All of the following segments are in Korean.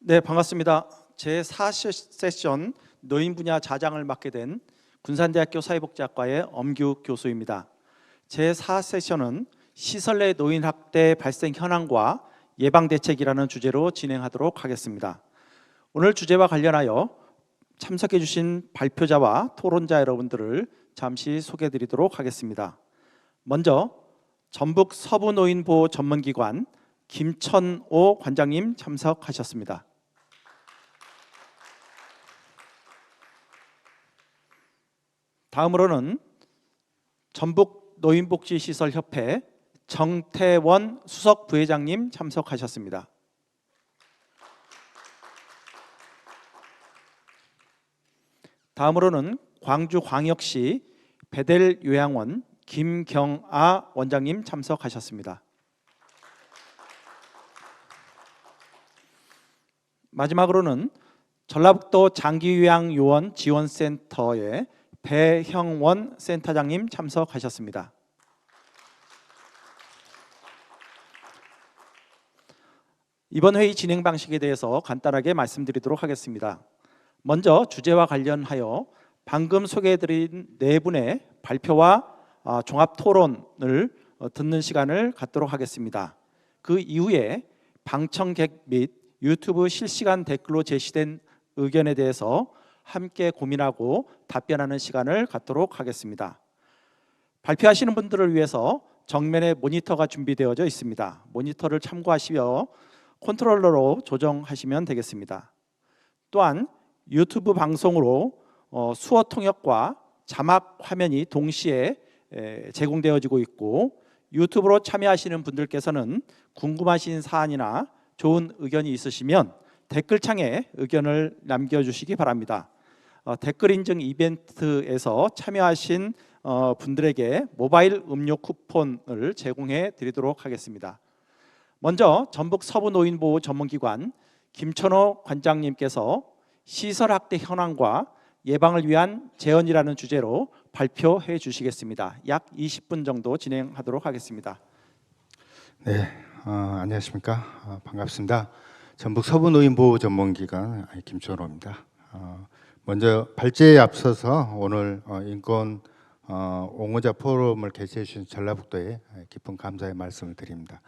네, 반갑습니다. 제4세션 노인 분야 자장을 맡게 된 군산대학교 사회복지학과의 엄규 교수입니다. 제4세션은 시설 내 노인 학대 발생 현황과 예방 대책이라는 주제로 진행하도록 하겠습니다. 오늘 주제와 관련하여 참석해 주신 발표자와 토론자 여러분들을 잠시 소개해 드리도록 하겠습니다. 먼저 전북 서부노인보호 전문기관 김천오 관장님 참석하셨습니다. 다음으로는 전북 노인복지시설협회 정태원 수석 부회장님 참석하셨습니다. 다음으로는 광주광역시 배델요양원 김경아 원장님 참석하셨습니다. 마지막으로는 전라북도 장기요양요원 지원센터의 배형원 센터장님 참석하셨습니다. 이번 회의 진행 방식에 대해서 간단하게 말씀드리도록 하겠습니다. 먼저 주제와 관련하여 방금 소개해드린 네 분의 발표와 종합 토론을 듣는 시간을 갖도록 하겠습니다. 그 이후에 방청객 및 유튜브 실시간 댓글로 제시된 의견에 대해서 함께 고민하고 답변하는 시간을 갖도록 하겠습니다. 발표하시는 분들을 위해서 정면에 모니터가 준비되어져 있습니다. 모니터를 참고하시며 컨트롤러로 조정하시면 되겠습니다. 또한 유튜브 방송으로 수어 통역과 자막 화면이 동시에 제공되어지고 있고, 유튜브로 참여하시는 분들께서는 궁금하신 사안이나 좋은 의견이 있으시면 댓글창에 의견을 남겨주시기 바랍니다. 댓글 인증 이벤트에서 참여하신 분들에게 모바일 음료 쿠폰을 제공해 드리도록 하겠습니다. 먼저 전북 서부노인보호 전문기관 김천호 관장님께서 시설학대 현황과 예방을 위한 제언이라는 주제로 발표해 주시겠습니다. 약 20분 정도 진행하도록 하겠습니다. 네, 안녕하십니까. 반갑습니다. 전북 서부노인보호 전문기관 김천호입니다. 먼저 발제에 앞서서 오늘 인권 옹호자 포럼을 개최해 주신 전라북도에 깊은 감사의 말씀을 드립니다.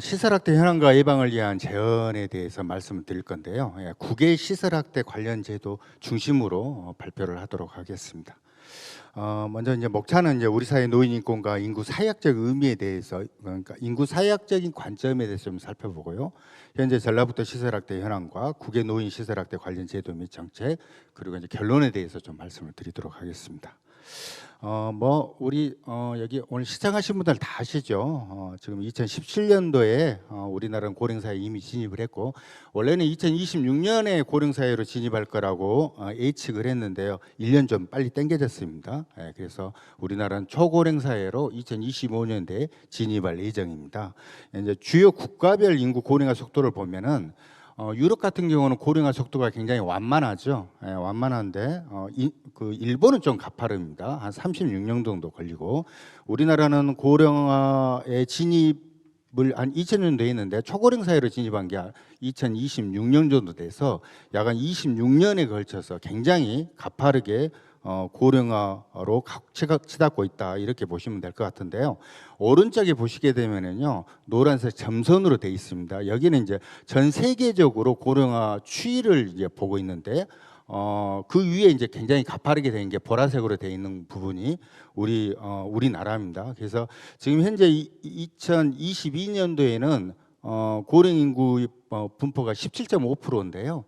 시설학대 현황과 예방을 위한 제언에 대해서 말씀을 드릴 건데요. 국외 시설학대 관련 제도 중심으로 발표를 하도록 하겠습니다. 먼저 이제 목차는 이제 우리 사회 노인 인권과 인구 사회학적 의미에 대해서, 그러니까 인구 사회학적인 관점에 대해서 좀 살펴보고요. 현재 전라북도 시설학대 현황과 국외 노인 시설학대 관련 제도 및 정책, 그리고 이제 결론에 대해서 좀 말씀을 드리도록 하겠습니다. 우리 여기 오늘 시청하신 분들 다 아시죠? 지금 2017년도에 우리나라는 고령사회에 이미 진입을 했고, 원래는 2026년에 고령사회로 진입할 거라고 예측을 했는데요. 1년 좀 빨리 당겨졌습니다. 그래서 우리나라는 초고령사회로 2025년대에 진입할 예정입니다. 이제 주요 국가별 인구 고령화 속도를 보면은 유럽 같은 경우는 고령화 속도가 굉장히 완만하죠. 완만한데 일본은 좀 가파릅니다. 한 36년 정도 걸리고, 우리나라는 고령화에 진입을 한 2000년도에 했는데 초고령 사회로 진입한 게 2026년 정도 돼서 약 한 26년에 걸쳐서 굉장히 가파르게 고령화로 치닫고 있다, 이렇게 보시면 될 것 같은데요. 오른쪽에 보시게 되면은요, 노란색 점선으로 되어 있습니다. 여기는 이제 전 세계적으로 고령화 추이를 이제 보고 있는데, 그 위에 이제 굉장히 가파르게 된 게 보라색으로 되어 있는 부분이 우리나라입니다. 그래서 지금 현재 2022년도에는 고령 인구 분포가 17.5%인데요.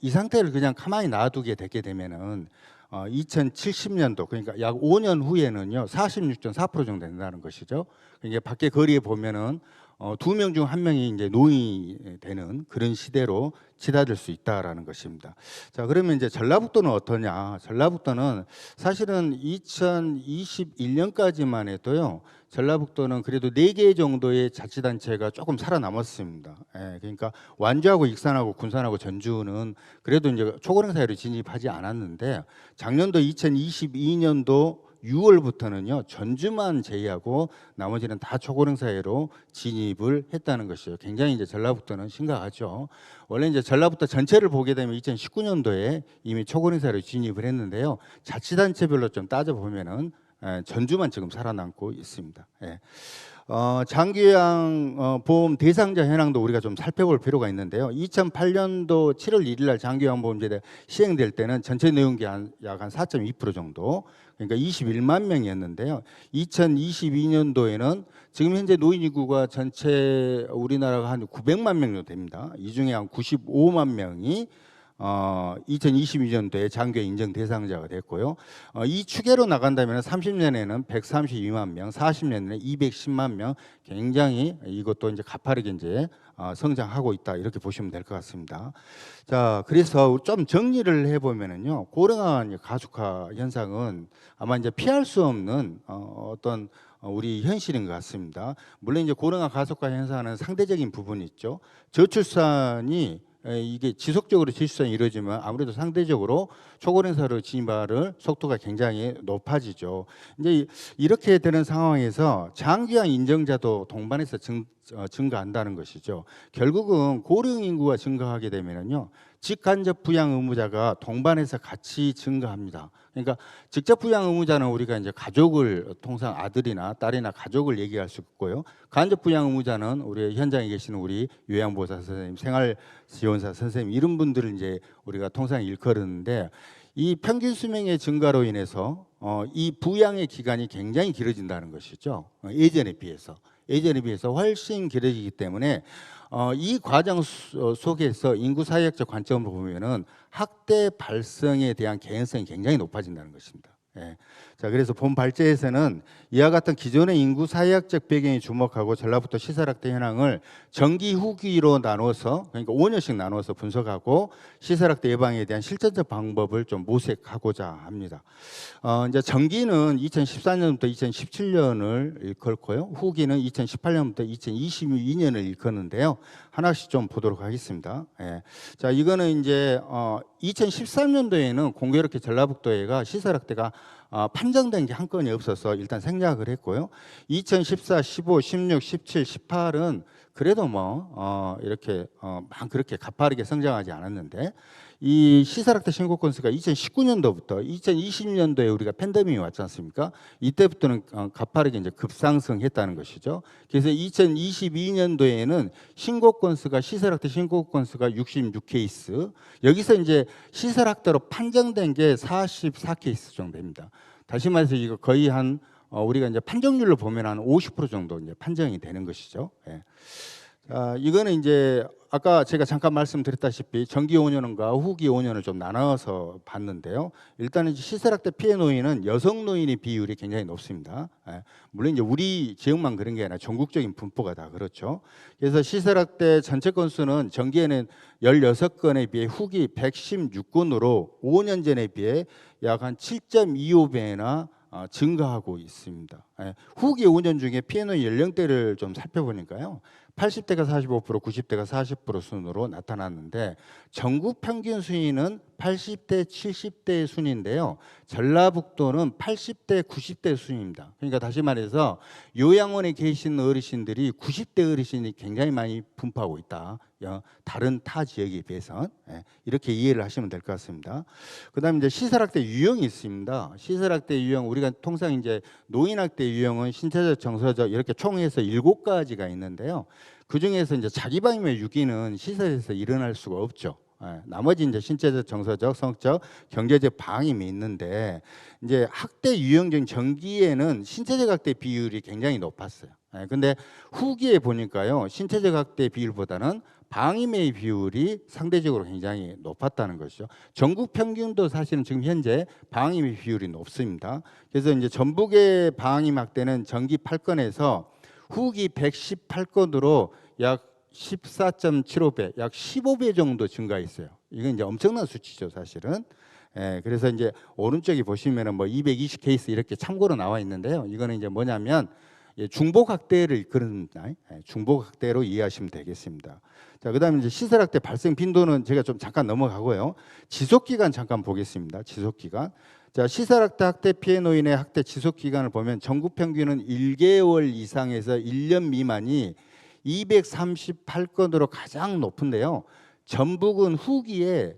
이 상태를 그냥 가만히 놔두게 되게 되면은 2070년도, 그러니까 약 5년 후에는요 46.4% 정도 된다는 것이죠. 이게 밖에 거리에 보면은 2명 중 1명이 이제 노인이 되는 그런 시대로 치닫을 수 있다라는 것입니다. 자, 그러면 이제 전라북도는 어떠냐? 전라북도는 사실은 2021년까지만 해도요, 전라북도는 그래도 4개 정도의 자치단체가 조금 살아남았습니다. 그러니까 완주하고 익산하고 군산하고 전주는 그래도 이제 초고령 사회로 진입하지 않았는데, 작년도 2022년도 6월부터는요 전주만 제외하고 나머지는 다 초고령 사회로 진입을 했다는 것이죠. 굉장히 이제 전라북도는 심각하죠. 원래 이제 전라북도 전체를 보게 되면 2019년도에 이미 초고령 사회로 진입을 했는데요. 자치단체별로 좀 따져 보면은 전주만 지금 살아남고 있습니다. 예. 장기요양 보험 대상자 현황도 우리가 좀 살펴볼 필요가 있는데요. 2008년도 7월 1일 날 장기요양보험제가 시행될 때는 전체 노인기 약 한 4.2% 정도, 그러니까 21만 명이었는데요. 2022년도에는 지금 현재 노인 인구가 전체 우리나라가 한 900만 명 정도 됩니다. 이 중에 한 95만 명이 2022년도에 장기요양 인정 대상자가 됐고요. 이 추계로 나간다면 30년에는 132만 명, 40년에는 210만 명, 굉장히 이것도 이제 가파르게 이제 성장하고 있다, 이렇게 보시면 될 것 같습니다. 자, 그래서 좀 정리를 해보면은요, 고령화 가족화 현상은 아마 이제 피할 수 없는 어떤 우리 현실인 것 같습니다. 물론 이제 고령화 가속화 현상은 상대적인 부분이 있죠. 저출산이 이게 지속적으로 저출산이 이루어지면 아무래도 상대적으로 초고령사로 진입할 속도가 굉장히 높아지죠. 이제 이렇게 되는 상황에서 장기요양 인정자도 동반해서 증가한다는 것이죠. 결국은 고령 인구가 증가하게 되면은요, 직간접 부양 의무자가 동반해서 같이 증가합니다. 그러니까 직접 부양 의무자는 우리가 이제 가족을, 통상 아들이나 딸이나 가족을 얘기할 수 있고요. 간접 부양 의무자는 우리 현장에 계시는 우리 요양보호사 선생님, 생활지원사 선생님, 이런 분들을 이제 우리가 통상 일컬었는데, 이 평균 수명의 증가로 인해서 이 부양의 기간이 굉장히 길어진다는 것이죠. 예전에 비해서 훨씬 길어지기 때문에 이 과정 속에서 인구 사회학적 관점으로 보면은 학대 발생에 대한 개연성이 굉장히 높아진다는 것입니다. 예. 자, 그래서 본 발제에서는 이와 같은 기존의 인구 사회학적 배경에 주목하고 전라북도 시설학대 현황을 전기 후기로 나눠서, 그러니까 5년씩 나눠서 분석하고 시설학대 예방에 대한 실전적 방법을 좀 모색하고자 합니다. 이제 전기는 2014년부터 2017년을 일컫고요, 후기는 2018년부터 2022년을 일컫는데요. 하나씩 좀 보도록 하겠습니다. 예. 자, 이거는 이제 2013년도에는 공교롭게 전라북도에가 시설학대가 판정된 게 한 건이 없어서 일단 생략을 했고요. 2014, 15, 16, 17, 18은 그래도 뭐 이렇게 막 그렇게 가파르게 성장하지 않았는데, 이 시설학대 신고 건수가 2019년도부터 2020년도에 우리가 팬데믹이 왔지 않습니까? 이때부터는 가파르게 이제 급상승했다는 것이죠. 그래서 2022년도에는 신고 건수가, 시설학대 신고 건수가 66케이스, 여기서 이제 시설학대로 판정된 게 44케이스 정도 됩니다. 다시 말해서 이거 거의 한 우리가 이제 판정률로 보면 한 50% 정도 이제 판정이 되는 것이죠. 예. 이거는 이제 아까 제가 잠깐 말씀드렸다시피 정기 5년과 후기 5년을 좀 나눠서 봤는데요. 일단은 이제 시설학대 피해 노인은 여성 노인의 비율이 굉장히 높습니다. 예. 물론 이제 우리 지역만 그런 게 아니라 전국적인 분포가 다 그렇죠. 그래서 시설학대 전체 건수는 정기에는 16건에 비해 후기 116건으로 5년 전에 비해 약 한 7.25배나 증가하고 있습니다. 예. 후기 5년 중에 피해 노인 연령대를 좀 살펴보니까요, 80대가 45%, 90대가 40% 순으로 나타났는데, 전국 평균 순위는 80대, 70대 순인데요, 전라북도는 80대, 90대 순입니다. 그러니까 다시 말해서 요양원에 계신 어르신들이 90대 어르신이 굉장히 많이 분포하고 있다, 다른 타 지역에 비해서. 이렇게 이해를 하시면 될 것 같습니다. 그다음에 이제 시설학대 유형이 있습니다. 시설학대 유형, 우리가 통상 이제 노인학대 유형은 신체적, 정서적 이렇게 총해서 7가지가 있는데요. 그 중에서 이제 자기방임의 유기는 시설에서 일어날 수가 없죠. 나머지 이제 신체적, 정서적, 성적, 경제적 방임이 있는데, 이제 학대 유형적 전기에는 신체적 학대 비율이 굉장히 높았어요. 근데 후기에 보니까요, 신체적 학대 비율보다는 방임의 비율이 상대적으로 굉장히 높았다는 것이죠. 전국 평균도 사실은 지금 현재 방임의 비율이 높습니다. 그래서 이제 전북의 방임 학대는 전기 8건에서 후기 118건으로 약 14.75배, 약 15배 정도 증가했어요. 이건 이제 엄청난 수치죠, 사실은. 그래서 이제 오른쪽에 보시면은 뭐 220 케이스 이렇게 참고로 나와 있는데요. 이거는 이제 뭐냐면 중복 학대를 이끌습니다. 중복 학대로 이해하시면 되겠습니다. 자, 그다음에 이제 시설 학대 발생 빈도는 제가 좀 잠깐 넘어가고요. 지속 기간 잠깐 보겠습니다. 지속 기간. 자, 시설학대 학대 피해 노인의 학대 지속 기간을 보면 전국 평균은 1개월 이상에서 1년 미만이 238건으로 가장 높은데요. 전북은 후기에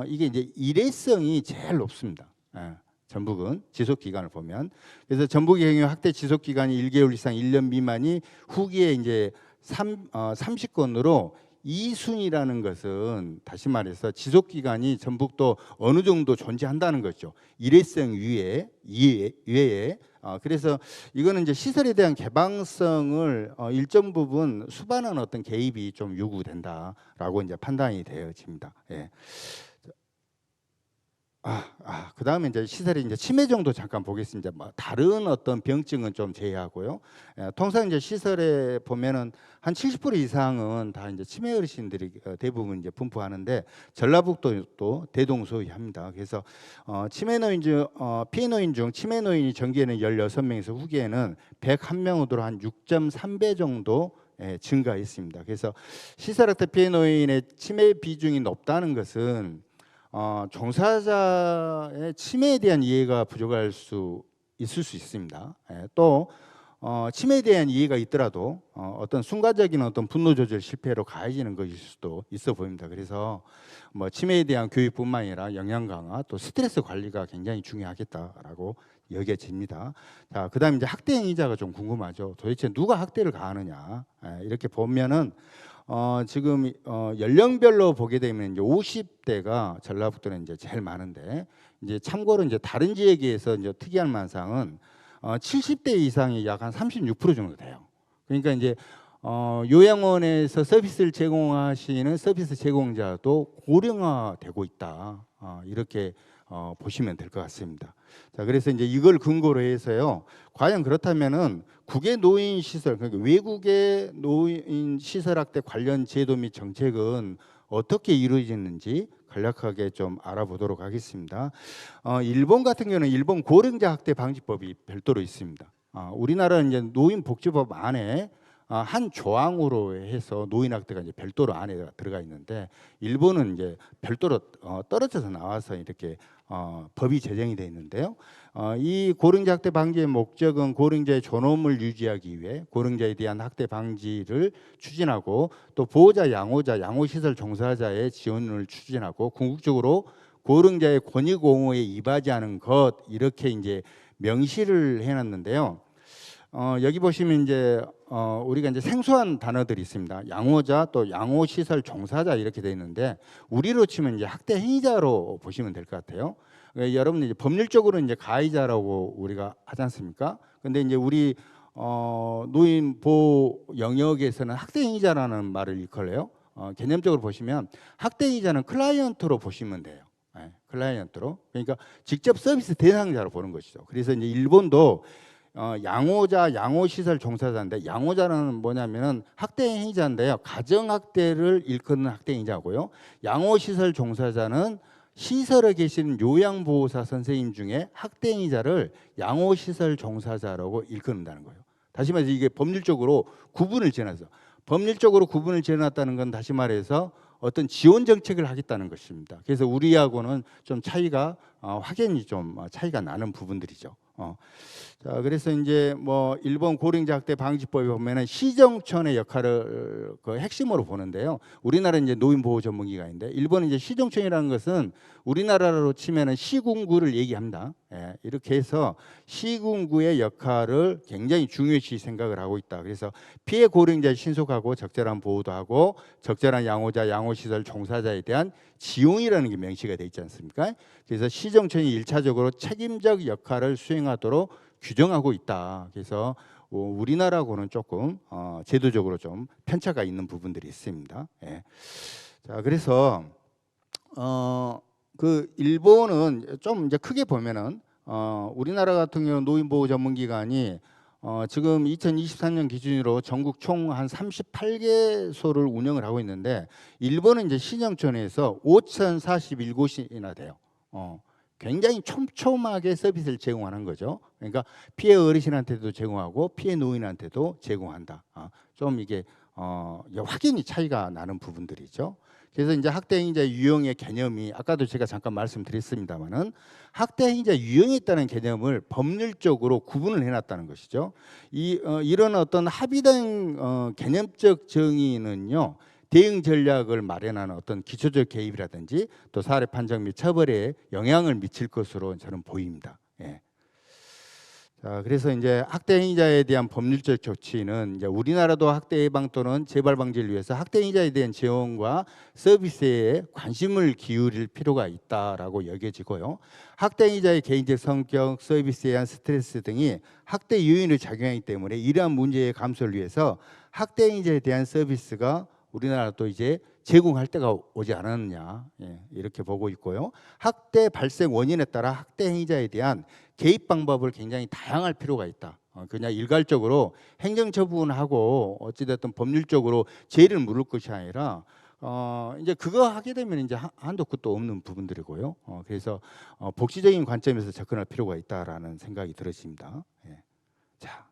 이게 이제 일회성이 제일 높습니다. 예, 전북은 지속 기간을 보면 그래서 전북의 경우 학대 지속 기간이 1개월 이상 1년 미만이 후기에 이제 30건으로 2순위라는 것은 다시 말해서 지속 기간이 전북도 어느 정도 존재한다는 거죠. 일회성 이외에 그래서 이거는 이제 시설에 대한 개방성을 일정 부분 수반하는 어떤 개입이 좀 요구된다라고 이제 판단이 되어집니다. 예. 그다음에 이제 시설의 이제 치매 정도 잠깐 보겠습니다. 뭐 다른 어떤 병증은 좀 제외하고요. 통상 이제 시설에 보면은 한 70% 이상은 다 이제 치매 어르신들이 대부분 이제 분포하는데 전라북도도 대동소이합니다. 그래서 치매 노인 중 피해 노인 중 치매 노인이 전기에는 16명에서 후기에는 101명으로 한 6.3배 정도 증가했습니다. 그래서 시설학대 피해 노인의 치매 비중이 높다는 것은 종사자의 치매에 대한 이해가 부족할 수 있을 수 있습니다. 또 치매에 대한 이해가 있더라도 어떤 순간적인 어떤 분노 조절 실패로 가해지는 것일 수도 있어 보입니다. 그래서 뭐 치매에 대한 교육뿐만 아니라 영양 강화 또 스트레스 관리가 굉장히 중요하겠다라고 여겨집니다. 자, 그다음에 이제 학대 행위자가 좀 궁금하죠. 도대체 누가 학대를 가하느냐? 이렇게 보면은 지금 연령별로 보게 되면 이제 50대가 전라북도는 이제 제일 많은데 이제 참고로 이제 다른 지역에서 이제 특이한 만상은 70대 이상이 약 한 36% 정도 돼요. 그러니까 이제 요양원에서 서비스를 제공하시는 서비스 제공자도 고령화되고 있다. 이렇게 보시면 될 것 같습니다. 자, 그래서 이제 이걸 근거로 해서요. 과연 그렇다면은 국외 노인 시설, 그러니까 외국의 노인 시설 학대 관련 제도 및 정책은 어떻게 이루어지는지 간략하게 좀 알아보도록 하겠습니다. 일본 같은 경우는 일본 고령자 학대 방지법이 별도로 있습니다. 우리나라는 이제 노인복지법 안에 한 조항으로 해서 노인 학대가 이제 별도로 안에 들어가 있는데 일본은 이제 별도로 떨어져서 나와서 이렇게 법이 제정이 되어 있는데요. 이 고령자 학대 방지의 목적은 고령자의 존엄을 유지하기 위해 고령자에 대한 학대 방지를 추진하고 또 보호자, 양호자, 양호시설 종사자의 지원을 추진하고 궁극적으로 고령자의 권익 옹호에 이바지 하는 것 이렇게 이제 명시를 해놨는데요. 여기 보시면 이제 우리가 이제 생소한 단어들이 있습니다. 양호자 또 양호시설 종사자 이렇게 돼 있는데 우리로 치면 이제 학대 행위자로 보시면 될 것 같아요. 그러니까 여러분 이제 법률적으로 이제 가해자라고 우리가 하지 않습니까? 근데 이제 우리 노인 보호 영역에서는 학대 행위자라는 말을 일컬어요. 개념적으로 보시면 학대 행위자는 클라이언트로 보시면 돼요. 클라이언트로. 그러니까 직접 서비스 대상자로 보는 것이죠. 그래서 이제 일본도 양호자, 양호시설 종사자인데 양호자는 뭐냐면은 학대 행위자인데요. 가정학대를 일컫는 학대 행위자고요. 양호시설 종사자는 시설에 계시는 요양보호사 선생님 중에 학대 행위자를 양호시설 종사자라고 일컫는다는 거예요. 다시 말해서 이게 법률적으로 구분을 지어놔서 법률적으로 구분을 지어놨다는 건 다시 말해서 어떤 지원 정책을 하겠다는 것입니다. 그래서 우리하고는 좀 차이가 확연히 좀 차이가 나는 부분들이죠. 자, 그래서 이제 뭐 일본 고령자 학대 방지법에 보면은 시정촌의 역할을 그 핵심으로 보는데요. 우리나라는 이제 노인 보호 전문기관인데 일본은 이제 시정촌이라는 것은 우리나라로 치면은 시군구를 얘기합니다. 이렇게 해서 시군구의 역할을 굉장히 중요시 생각을 하고 있다. 그래서 피해 고령자의 신속하고 적절한 보호도 하고 적절한 양호자, 양호시설 종사자에 대한 지용이라는 게 명시가 돼 있지 않습니까? 그래서 시정촌이 일차적으로 책임적 역할을 수행하도록 규정하고 있다. 그래서 우리나라하고는 조금 제도적으로 좀 편차가 있는 부분들이 있습니다. 자, 그래서 그 일본은 좀 이제 크게 보면은 우리나라 같은 경우는 노인보호 전문기관이 지금 2023년 기준으로 전국 총 한 38개소를 운영을 하고 있는데 일본은 이제 시정촌에서 5,041곳이나 돼요. 굉장히 촘촘하게 서비스를 제공하는 거죠. 그러니까 피해 어르신한테도 제공하고 피해 노인한테도 제공한다. 좀 이게 확연히 차이가 나는 부분들이죠. 그래서 이제 학대 행위자 유형의 개념이 아까도 제가 잠깐 말씀드렸습니다만은 학대 행위자 유형에 따른 개념을 법률적으로 구분을 해놨다는 것이죠. 이런 어떤 합의된 개념적 정의는요. 대응 전략을 마련하는 어떤 기초적 개입이라든지 또 사례 판정 및 처벌에 영향을 미칠 것으로 저는 보입니다. 예. 자, 그래서 이제 학대 행위자에 대한 법률적 조치는 이제 우리나라도 학대 예방 또는 재발 방지를 위해서 학대 행위자에 대한 지원과 서비스에 관심을 기울일 필요가 있다라고 여겨지고요. 학대 행위자의 개인적 성격, 서비스에 대한 스트레스 등이 학대 요인을 작용하기 때문에 이러한 문제의 감소를 위해서 학대 행위자에 대한 서비스가 우리나라도 이제 제공할 때가 오지 않았느냐, 예, 이렇게 보고 있고요. 학대 발생 원인에 따라 학대 행위자에 대한 개입 방법을 굉장히 다양할 필요가 있다. 그냥 일괄적으로 행정처분하고 어찌됐든 법률적으로 죄를 물을 것이 아니라 이제 그거 하게 되면 이제 한도 끝도 없는 부분들이고요. 그래서 복지적인 관점에서 접근할 필요가 있다라는 생각이 들었습니다. 예. 자.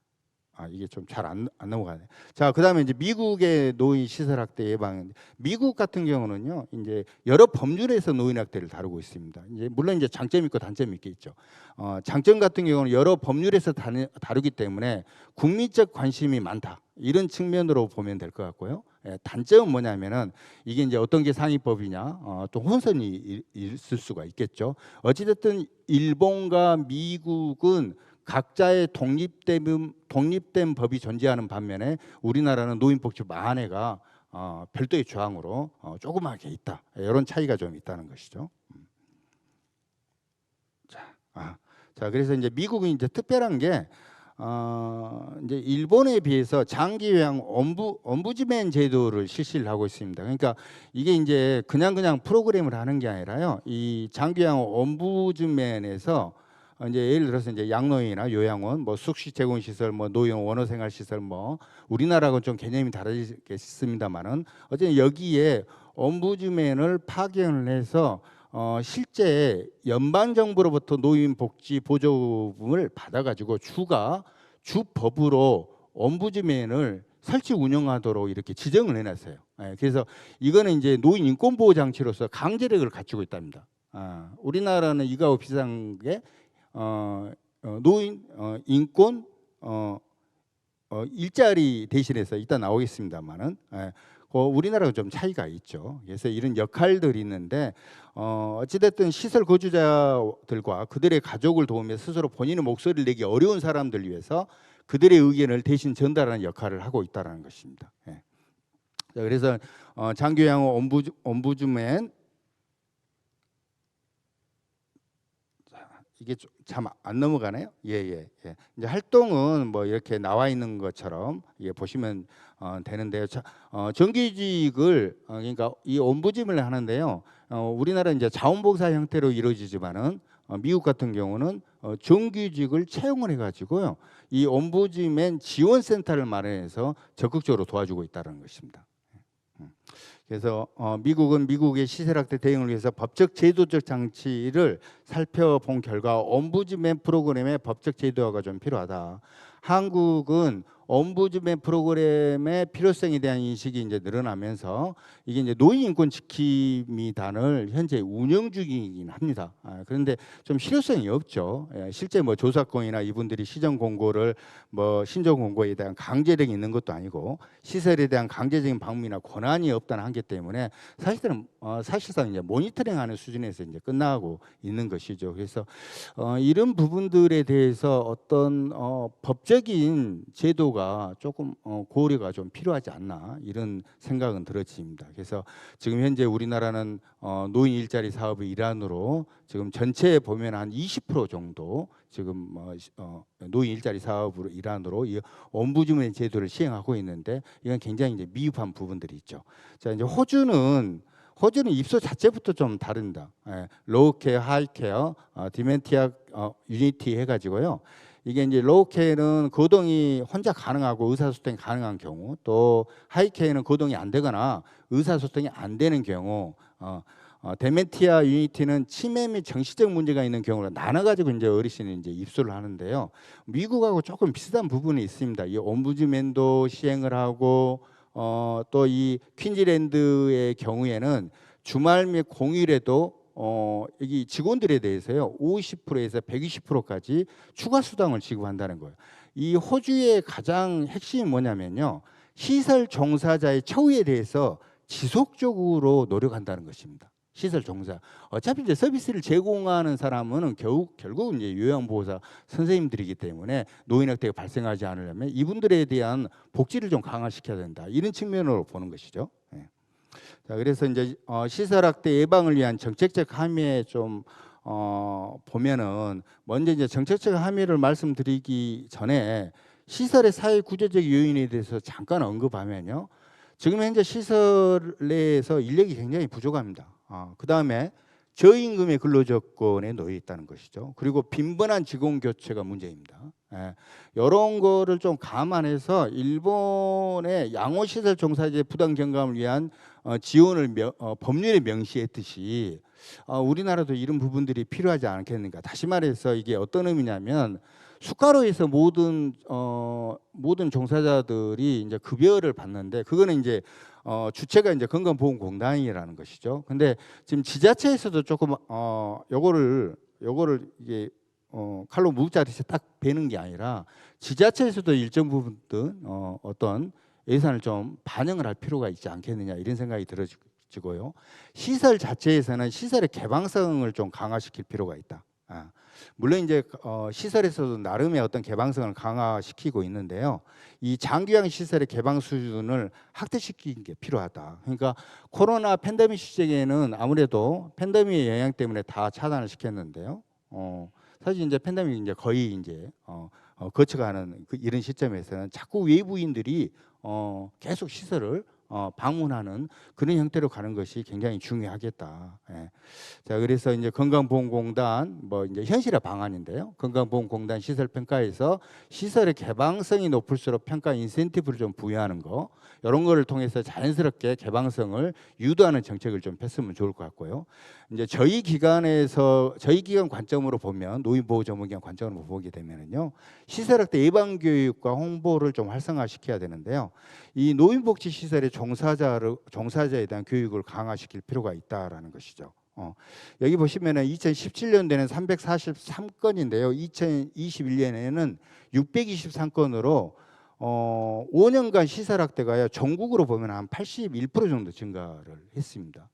이게 좀 잘 안 넘어가네. 자, 그다음에 이제 미국의 노인 시설 학대 예방. 미국 같은 경우는요, 이제 여러 법률에서 노인 학대를 다루고 있습니다. 이제 물론 이제 장점이 있고 단점이 있겠죠. 장점 같은 경우는 여러 법률에서 다루기 때문에 국민적 관심이 많다. 이런 측면으로 보면 될 것 같고요. 예, 단점은 뭐냐면은 이게 이제 어떤 게 상위법이냐, 또 혼선이 있을 수가 있겠죠. 어찌됐든 일본과 미국은 각자의 독립된 법이 존재하는 반면에 우리나라는 노인복지 만해가 별도의 조항으로 조그맣게 있다. 이런 차이가 좀 있다는 것이죠. 자, 그래서 이제 미국은 이제 특별한 게 이제 일본에 비해서 장기 요양 ombudsman 제도를 실시를 하고 있습니다. 그러니까 이게 이제 그냥 프로그램을 하는 게 아니라요. 이 장기 요양 ombudsman에서 이제 예를 들어서 이제 양로인이나 요양원, 뭐 숙식 제공 시설, 뭐 노인 원어 생활 시설, 뭐 우리나라하고는 좀 개념이 다르겠습니다만은 어쨌든 여기에 ombudsman을 파견을 해서 실제 연방 정부로부터 노인 복지 보조금을 받아가지고 주법으로 ombudsman을 설치 운영하도록 이렇게 지정을 해놨어요. 예, 그래서 이거는 이제 노인 인권 보호 장치로서 강제력을 갖추고 있답니다. 우리나라는 이거하고 비슷한 게 노인 인권 일자리 대신해서 이따 나오겠습니다만은 우리나라가 좀 차이가 있죠. 그래서 이런 역할들이 있는데 어찌됐든 시설 거주자들과 그들의 가족을 도우며 스스로 본인의 목소리를 내기 어려운 사람들 위해서 그들의 의견을 대신 전달하는 역할을 하고 있다는 것입니다. 예. 그래서 장기요양 ombudsman 이게 참 안 넘어가네요. 예. 이제 활동은 뭐 이렇게 나와 있는 것처럼 보시면 되는데요. 정규직을 그러니까 이 ombudsman을 하는데요. 우리나라 이제 자원봉사 형태로 이루어지지만은 미국 같은 경우는 정규직을 채용을 해가지고요. 이 ombudsman 지원센터를 마련해서 적극적으로 도와주고 있다는 것입니다. 그래서 미국은 미국의 시설학대 대응을 위해서 법적 제도적 장치를 살펴본 결과 ombudsman 프로그램의 법적 제도화가 좀 필요하다. 한국은 ombudsman 프로그램의 필요성에 대한 인식이 이제 늘어나면서 이게 이제 노인 인권 지킴이단을 현재 운영 중이긴 합니다. 그런데 좀 실효성이 없죠. 실제 뭐 조사건이나 이분들이 시정 공고를 뭐 신정 공고에 대한 강제력이 있는 것도 아니고 시설에 대한 강제적인 방문이나 권한이 없다는 한계 때문에 사실상 이제 모니터링하는 수준에서 이제 끝나고 있는 것이죠. 그래서 이런 부분들에 대해서 어떤 법적인 제도가 조금 고려가 좀 필요하지 않나 이런 생각은 들어집니다. 그래서 지금 현재 우리나라는 노인 일자리 사업의 일환으로 지금 전체에 보면 한 20% 정도 지금 노인 일자리 사업으로 일환으로 이 ombudsman 제도를 시행하고 있는데 이건 굉장히 이제 미흡한 부분들이 있죠. 자, 이제 호주는 입소 자체부터 좀 다릅니다. 로우케어, 하이케어, 디멘티아 유니티 해가지고요. 이게 이제 로우케어는 거동이 혼자 가능하고 의사소통이 가능한 경우, 또 하이케어는 거동이 안 되거나 의사소통이 안 되는 경우, 데멘티아 유니티는 치매 및 정신적 문제가 있는 경우로 나눠가지고 이제 어르신이 이제 입소를 하는데요. 미국하고 조금 비슷한 부분이 있습니다. 이 ombudsman도 시행을 하고 또 이 퀸즐랜드의 경우에는 주말 및 공휴일에도 여기 직원들에 대해서요 50%에서 120%까지 추가 수당을 지급한다는 거예요. 이 호주의 가장 핵심이 뭐냐면요, 시설 종사자의 처우에 대해서 지속적으로 노력한다는 것입니다. 시설 종사. 어차피 이제 서비스를 제공하는 사람은 결국 이제 요양보호사 선생님들이기 때문에 노인학대가 발생하지 않으려면 이분들에 대한 복지를 좀 강화시켜야 된다. 이런 측면으로 보는 것이죠. 예. 자, 그래서 이제 시설학대 예방을 위한 정책적 함의에 좀 보면은 먼저 이제 정책적 함의를 말씀드리기 전에 시설의 사회 구조적 요인에 대해서 잠깐 언급하면요. 지금 현재 시설 내에서 인력이 굉장히 부족합니다. 그 다음에 저임금의 근로조건에 놓여 있다는 것이죠. 그리고 빈번한 직원 교체가 문제입니다. 예, 이런 거를 좀 감안해서 일본의 양호시설 종사자의 부당 경감을 위한 지원을 법률에 명시했듯이 우리나라도 이런 부분들이 필요하지 않겠는가. 다시 말해서 이게 어떤 의미냐면 수가로에서 모든 종사자들이 이제 급여를 받는데 그거는 이제 주체가 이제 건강보험공단이라는 것이죠. 근데 지금 지자체에서도 조금 요거를 이게 칼로 무자릿에 딱 베는 게 아니라 지자체에서도 일정 부분든 어떤 예산을 좀 반영을 할 필요가 있지 않겠느냐 이런 생각이 들어지고요. 시설 자체에서는 시설의 개방성을 좀 강화시킬 필요가 있다. 물론 이제 시설에서도 나름의 어떤 개방성을 강화시키고 있는데요. 이 장기형 시설의 개방 수준을 확대시키는 게 필요하다. 그러니까 코로나 팬데믹 시기에는 아무래도 팬데믹의 영향 때문에 다 차단을 시켰는데요. 사실 이제 팬데믹 이제 거의 이제 거쳐가는 이런 시점에서는 자꾸 외부인들이 계속 시설을 방문하는 그런 형태로 가는 것이 굉장히 중요하겠다. 예. 자, 그래서 이제 건강보험공단 뭐 이제 현실의 방안인데요. 건강보험공단 시설 평가에서 시설의 개방성이 높을수록 평가 인센티브를 좀 부여하는 거, 이런 거를 통해서 자연스럽게 개방성을 유도하는 정책을 좀 폈으면 좋을 것 같고요. 이제 저희 기관 관점으로 보면 노인보호전문기관 관점으로 보게 되면은요, 시설학대 예방교육과 홍보를 좀 활성화시켜야 되는데요. 이 노인복지시설의 종사자에 대한 교육을 강화시킬 필요가 있다라는 것이죠. 여기 보시면은 2017년도에는 343건인데요. 2021년에는 623건으로 5년간 시설학대가요 전국으로 보면 한 81% 정도 증가를 했습니다.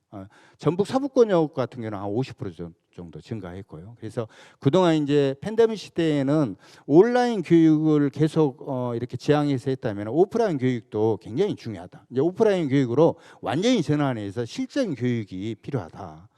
전북 서부권역 같은 경우는 한 50% 정도 증가했고요. 그래서 그동안 이제 팬데믹 시대에는 온라인 교육을 계속 이렇게 지향해서 했다면 오프라인 교육도 굉장히 중요하다. 이제 오프라인 교육으로 완전히 전환해서 실전 교육이 필요하다.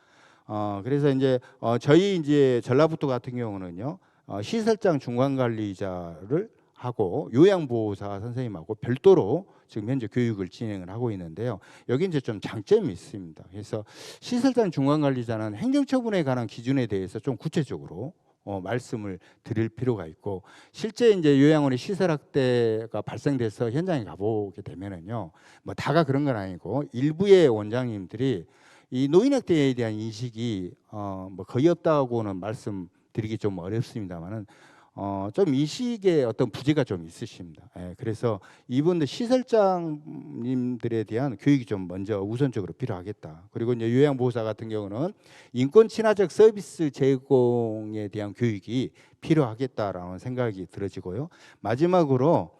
그래서 이제 저희 이제 전라북도 같은 경우는요 시설장 중간관리자를 하고 요양보호사 선생님하고 별도로 지금 현재 교육을 진행을 하고 있는데요. 여기 이제 좀 장점이 있습니다. 그래서 시설장 중간관리자는 행정처분에 관한 기준에 대해서 좀 구체적으로 말씀을 드릴 필요가 있고, 실제 이제 요양원의 시설학대가 발생돼서 현장에 가보게 되면은요, 뭐 다가 그런 건 아니고 일부의 원장님들이 이 노인학대에 대한 인식이 뭐 거의 없다고는 말씀드리기 좀 어렵습니다만은. 좀 인식에 어떤 부재가 좀 있으십니다. 예, 그래서 이분들 시설장님들에 대한 교육이 좀 먼저 우선적으로 필요하겠다. 그리고 이제 요양보호사 같은 경우는 인권 친화적 서비스 제공에 대한 교육이 필요하겠다라는 생각이 들어지고요. 마지막으로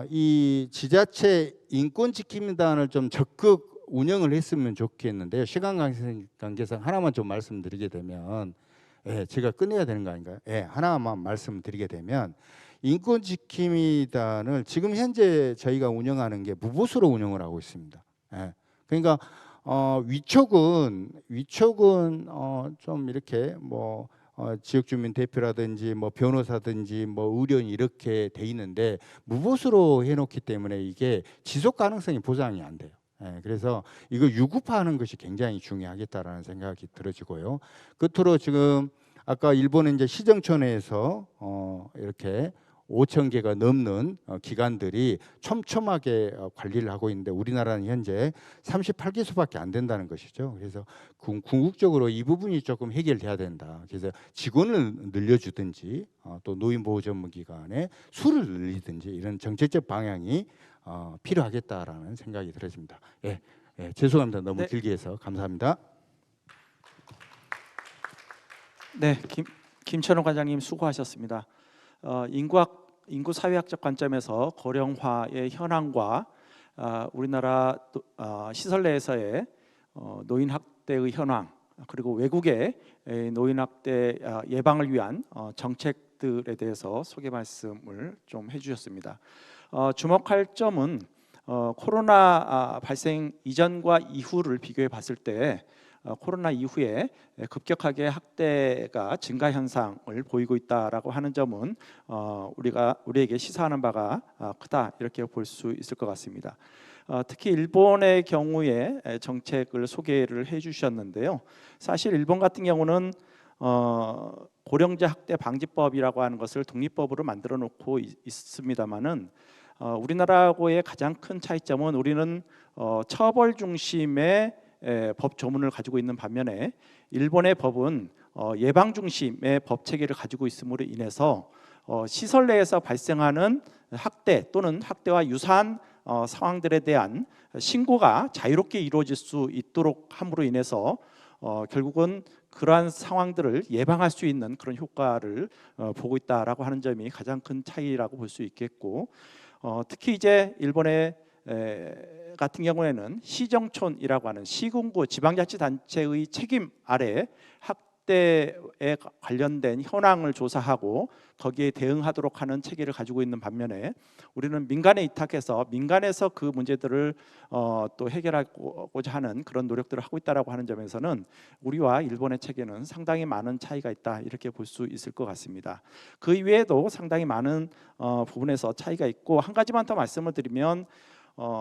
이 지자체 인권지킴단을 좀 적극 운영을 했으면 좋겠는데요. 시간 관계상 하나만 좀 말씀드리게 되면. 예, 제가 끝내야 되는 거 아닌가요? 예, 하나만 말씀드리게 되면 인권지킴이단을 지금 현재 저희가 운영하는 게 무보수로 운영을 하고 있습니다. 예, 그러니까 위촉은 좀 이렇게 뭐 지역주민 대표라든지 뭐 변호사든지 뭐 의료인 이렇게 돼 있는데 무보수로 해놓기 때문에 이게 지속 가능성이 보장이 안 돼요. 예, 그래서 이거 유급화하는 것이 굉장히 중요하겠다라는 생각이 들어지고요. 끝으로 지금 아까 일본은 이제 시정촌에서 이렇게 5천 개가 넘는 기관들이 촘촘하게 관리를 하고 있는데 우리나라는 현재 38개소밖에 안 된다는 것이죠. 그래서 궁극적으로 이 부분이 조금 해결돼야 된다. 그래서 직원을 늘려주든지 또 노인보호전문기관의 수를 늘리든지 이런 정책적 방향이 필요하겠다라는 생각이 들어집니다. 예, 죄송합니다. 너무 네. 길게 해서 감사합니다. 네, 김천호 관장님 수고하셨습니다. 인구 사회학적 관점에서 고령화의 현황과 우리나라 시설 내에서의 노인 학대의 현황, 그리고 외국의 노인 학대 예방을 위한 정책들에 대해서 소개 말씀을 좀 해주셨습니다. 주목할 점은 코로나 발생 이전과 이후를 비교해 봤을 때 코로나 이후에 급격하게 학대가 증가 현상을 보이고 있다라고 하는 점은 우리에게 시사하는 바가 크다 이렇게 볼 수 있을 것 같습니다. 특히 일본의 경우에 정책을 소개를 해주셨는데요. 사실 일본 같은 경우는 고령자 학대 방지법이라고 하는 것을 독립법으로 만들어 놓고 있습니다만은 우리나라하고의 가장 큰 차이점은 우리는 처벌 중심의 법 조문을 가지고 있는 반면에 일본의 법은 예방 중심의 법 체계를 가지고 있음으로 인해서 시설 내에서 발생하는 학대 또는 학대와 유사한 상황들에 대한 신고가 자유롭게 이루어질 수 있도록 함으로 인해서 결국은 그러한 상황들을 예방할 수 있는 그런 효과를 보고 있다라고 하는 점이 가장 큰 차이라고 볼 수 있겠고, 특히 이제 일본의 같은 경우에는 시정촌이라고 하는 시군구 지방자치단체의 책임 아래 학대에 관련된 현황을 조사하고 거기에 대응하도록 하는 체계를 가지고 있는 반면에 우리는 민간에 위탁해서 민간에서 그 문제들을 또 해결하고자 하는 그런 노력들을 하고 있다라고 하는 점에서는 우리와 일본의 체계는 상당히 많은 차이가 있다 이렇게 볼 수 있을 것 같습니다. 그 이외에도 상당히 많은 부분에서 차이가 있고, 한 가지만 더 말씀을 드리면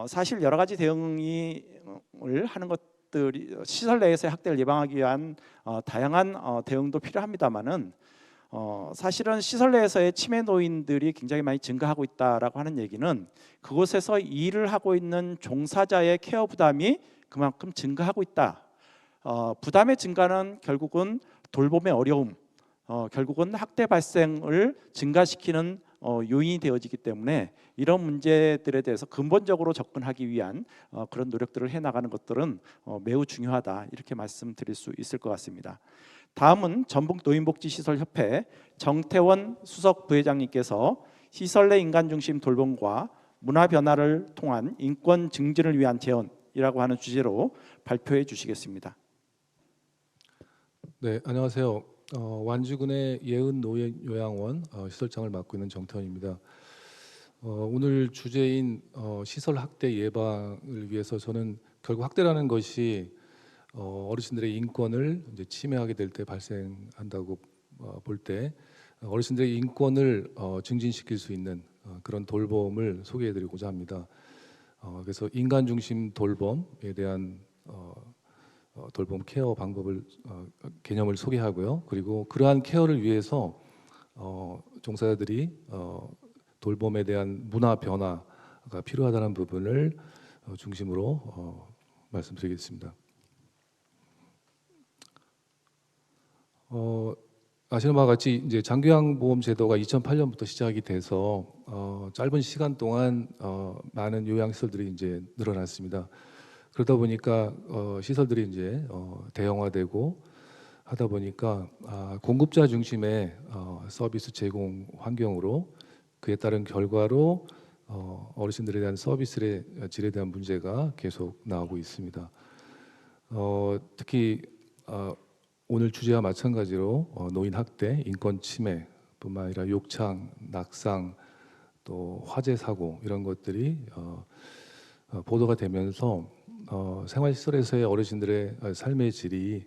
사실 여러 가지 대응을 하는 것들이 시설 내에서의 학대를 예방하기 위한 다양한 대응도 필요합니다만은 사실은 시설 내에서의 치매 노인들이 굉장히 많이 증가하고 있다라고 하는 얘기는 그곳에서 일을 하고 있는 종사자의 케어 부담이 그만큼 증가하고 있다. 부담의 증가는 결국은 돌봄의 어려움, 결국은 학대 발생을 증가시키는 요인이 되어지기 때문에 이런 문제들에 대해서 근본적으로 접근하기 위한 그런 노력들을 해나가는 것들은 매우 중요하다 이렇게 말씀드릴 수 있을 것 같습니다. 다음은 전북노인복지시설협회 정태원 수석 부회장님께서 시설 내 인간 중심 돌봄과 문화 변화를 통한 인권 증진을 위한 제언이라고 하는 주제로 발표해 주시겠습니다. 네, 안녕하세요. 완주군의 예은 노인 요양원 시설장을 맡고 있는 정태원입니다. 오늘 주제인 시설 학대 예방을 위해서 저는 결국 학대라는 것이 어르신들의 인권을 이제 침해하게 될 때 발생한다고 볼 때 어르신들의 인권을 증진시킬 수 있는 그런 돌봄을 소개해드리고자 합니다. 그래서 인간 중심 돌봄에 대한 돌봄 케어 방법을 개념을 소개하고요. 그리고 그러한 케어를 위해서 종사자들이 돌봄에 대한 문화 변화가 필요하다는 부분을 중심으로 말씀드리겠습니다. 아시는 바와 같이 이제 장기요양보험 제도가 2008년부터 시작이 돼서 짧은 시간 동안 많은 요양시설들이 이제 늘어났습니다. 그러다 보니까 시설들이 이제 대형화되고 하다 보니까 공급자 중심의 서비스 제공 환경으로 그에 따른 결과로 어르신들에 대한 서비스의 질에 대한 문제가 계속 나오고 있습니다. 특히 오늘 주제와 마찬가지로 노인 학대, 인권 침해뿐만 아니라 욕창, 낙상, 또 화재 사고 이런 것들이 보도가 되면서 생활시설에서의 어르신들의 삶의 질이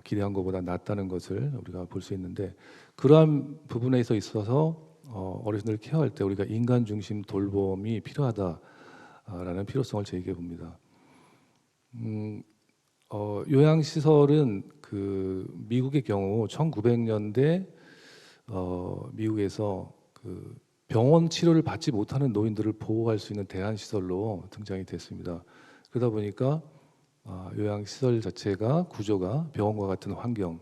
기대한 것보다 낮다는 것을 우리가 볼 수 있는데, 그러한 부분에 있어서 어르신들을 케어할 때 우리가 인간 중심 돌봄이 필요하다라는 필요성을 제기해 봅니다. 요양시설은 그 미국의 경우 1900년대 미국에서 그 병원 치료를 받지 못하는 노인들을 보호할 수 있는 대안 시설로 등장이 됐습니다. 그러다 보니까 요양 시설 자체가 구조가 병원과 같은 환경,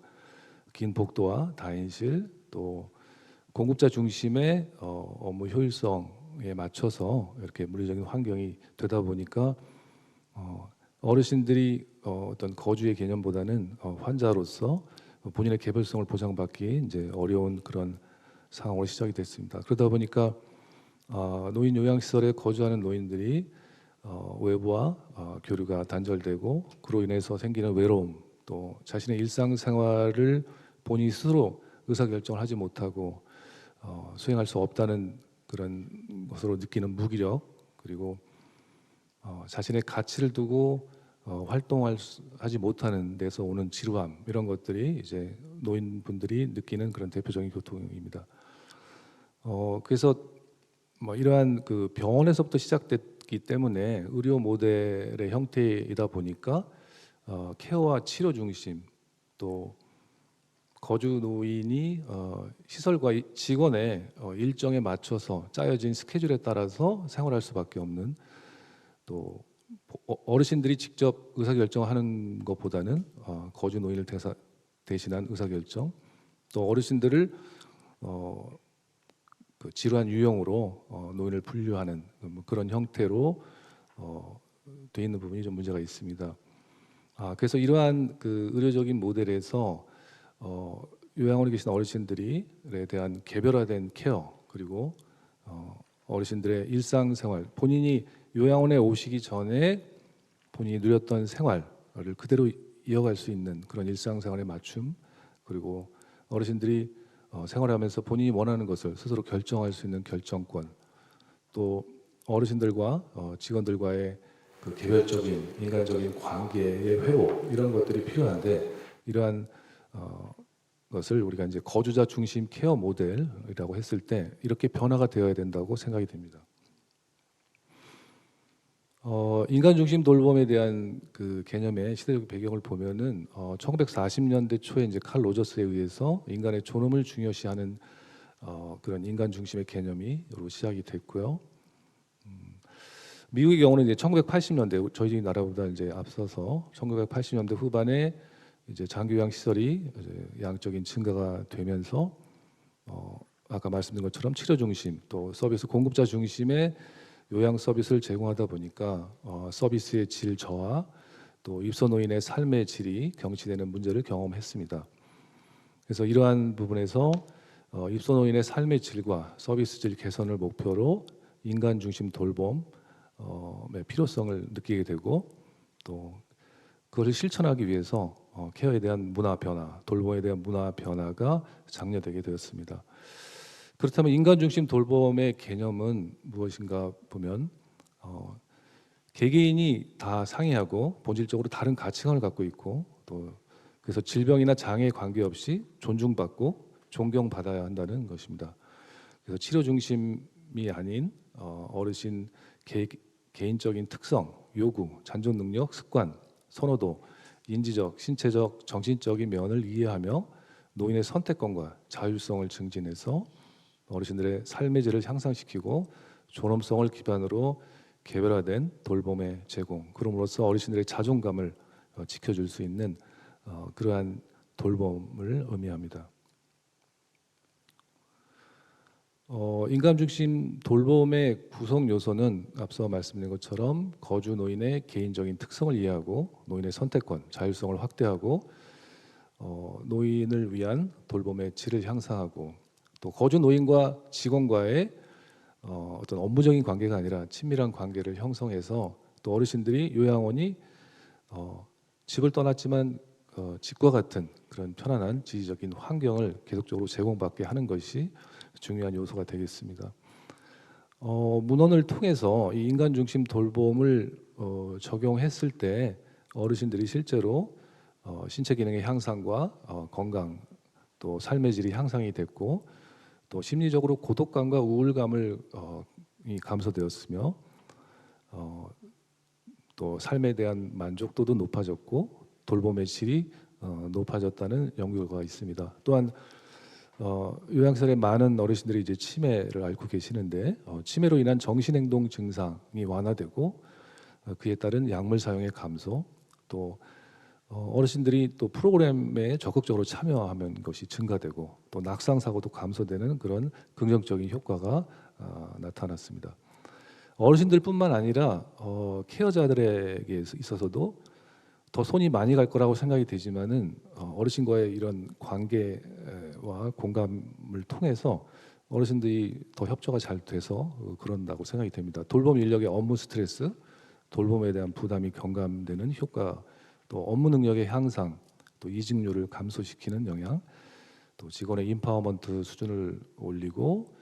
긴 복도와 다인실, 또 공급자 중심의 업무 효율성에 맞춰서 이렇게 물리적인 환경이 되다 보니까 어르신들이 어떤 거주의 개념보다는 환자로서 본인의 개별성을 보장받기 이제 어려운 그런 상황으로 시작이 됐습니다. 그러다 보니까 노인 요양시설에 거주하는 노인들이 외부와 교류가 단절되고 그로 인해서 생기는 외로움, 또 자신의 일상생활을 본인이 스스로 의사결정을 하지 못하고 수행할 수 없다는 그런 것으로 느끼는 무기력, 그리고 자신의 가치를 두고 활동하지 못하는 데서 오는 지루함, 이런 것들이 이제 노인분들이 느끼는 그런 대표적인 고통입니다. 그래서 이러한 그 병원에서부터 시작됐기 때문에 의료 모델의 형태이다 보니까 케어와 치료 중심, 또 거주 노인이 시설과 직원의 일정에 맞춰서 짜여진 스케줄에 따라서 생활할 수밖에 없는, 또 어르신들이 직접 의사결정하는 것보다는 거주 노인을 대신한 의사결정, 또 어르신들을 그 질환 유형으로 노인을 분류하는 그런 형태로 돼 있는 부분이 좀 문제가 있습니다. 그래서 이러한 그 의료적인 모델에서 요양원에 계신 어르신들에 대한 개별화된 케어, 그리고 어르신들의 일상생활, 본인이 요양원에 오시기 전에 본인이 누렸던 생활을 그대로 이어갈 수 있는 그런 일상생활의 맞춤, 그리고 어르신들이 생활하면서 본인이 원하는 것을 스스로 결정할 수 있는 결정권, 또 어르신들과 직원들과의 그 개별적인 인간적인 관계의 회복, 이런 것들이 필요한데, 이러한 것을 우리가 이제 거주자 중심 케어 모델이라고 했을 때 이렇게 변화가 되어야 된다고 생각이 됩니다. 인간 중심 돌봄에 대한 그 개념의 시대적 배경을 보면은 1940년대 초에 이제 칼 로저스에 의해서 인간의 존엄을 중요시하는 그런 인간 중심의 개념이 시작이 됐고요. 미국의 경우는 이제 1980년대, 저희 나라보다 이제 앞서서 1980년대 후반에 이제 장기 요양 시설이 이제 양적인 증가가 되면서 아까 말씀드린 것처럼 치료 중심, 또 서비스 공급자 중심의 요양 서비스를 제공하다 보니까 서비스의 질 저하, 또 입소 노인의 삶의 질이 경치되는 문제를 경험했습니다. 그래서 이러한 부분에서 입소 노인의 삶의 질과 서비스 질 개선을 목표로 인간 중심 돌봄의 필요성을 느끼게 되고, 또 그것을 실천하기 위해서 케어에 대한 문화 변화, 돌봄에 대한 문화 변화가 장려되게 되었습니다. 그렇다면 인간 중심 돌봄의 개념은 무엇인가 보면 개개인이 다 상이하고 본질적으로 다른 가치관을 갖고 있고, 또 그래서 질병이나 장애에 관계없이 존중받고 존경받아야 한다는 것입니다. 그래서 치료 중심이 아닌 어르신 개인적인 특성, 요구, 잔존 능력, 습관, 선호도, 인지적, 신체적, 정신적인 면을 이해하며 노인의 선택권과 자율성을 증진해서 어르신들의 삶의 질을 향상시키고 존엄성을 기반으로 개별화된 돌봄의 제공, 그럼으로써 어르신들의 자존감을 지켜줄 수 있는 그러한 돌봄을 의미합니다. 인간 중심 돌봄의 구성 요소는 앞서 말씀드린 것처럼 거주 노인의 개인적인 특성을 이해하고 노인의 선택권, 자율성을 확대하고 노인을 위한 돌봄의 질을 향상하고, 또 거주 노인과 직원과의 어떤 업무적인 관계가 아니라 친밀한 관계를 형성해서 또 어르신들이 요양원이 집을 떠났지만 집과 같은 그런 편안한 지지적인 환경을 계속적으로 제공받게 하는 것이 중요한 요소가 되겠습니다. 문헌을 통해서 이 인간 중심 돌봄을 적용했을 때 어르신들이 실제로 신체 기능의 향상과 건강, 또 삶의 질이 향상이 됐고, 또 심리적으로 고독감과 우울감을 감소되었으며, 또 삶에 대한 만족도도 높아졌고 돌봄의 질이 높아졌다는 연구 결과가 있습니다. 또한 요양시설에 많은 어르신들이 이제 치매를 앓고 계시는데 치매로 인한 정신행동 증상이 완화되고 그에 따른 약물 사용의 감소, 또 어르신들이 또 프로그램에 적극적으로 참여하는 것이 증가되고 또 낙상 사고도 감소되는 그런 긍정적인 효과가 나타났습니다. 어르신들뿐만 아니라 케어자들에게 있어서도 더 손이 많이 갈 거라고 생각이 되지만은 어르신과의 이런 관계와 공감을 통해서 어르신들이 더 협조가 잘 돼서 그런다고 생각이 됩니다. 돌봄 인력의 업무 스트레스, 돌봄에 대한 부담이 경감되는 효과, 또 업무 능력의 향상, 또 이직률을 감소시키는 영향, 또 직원의 임파워먼트 수준을 올리고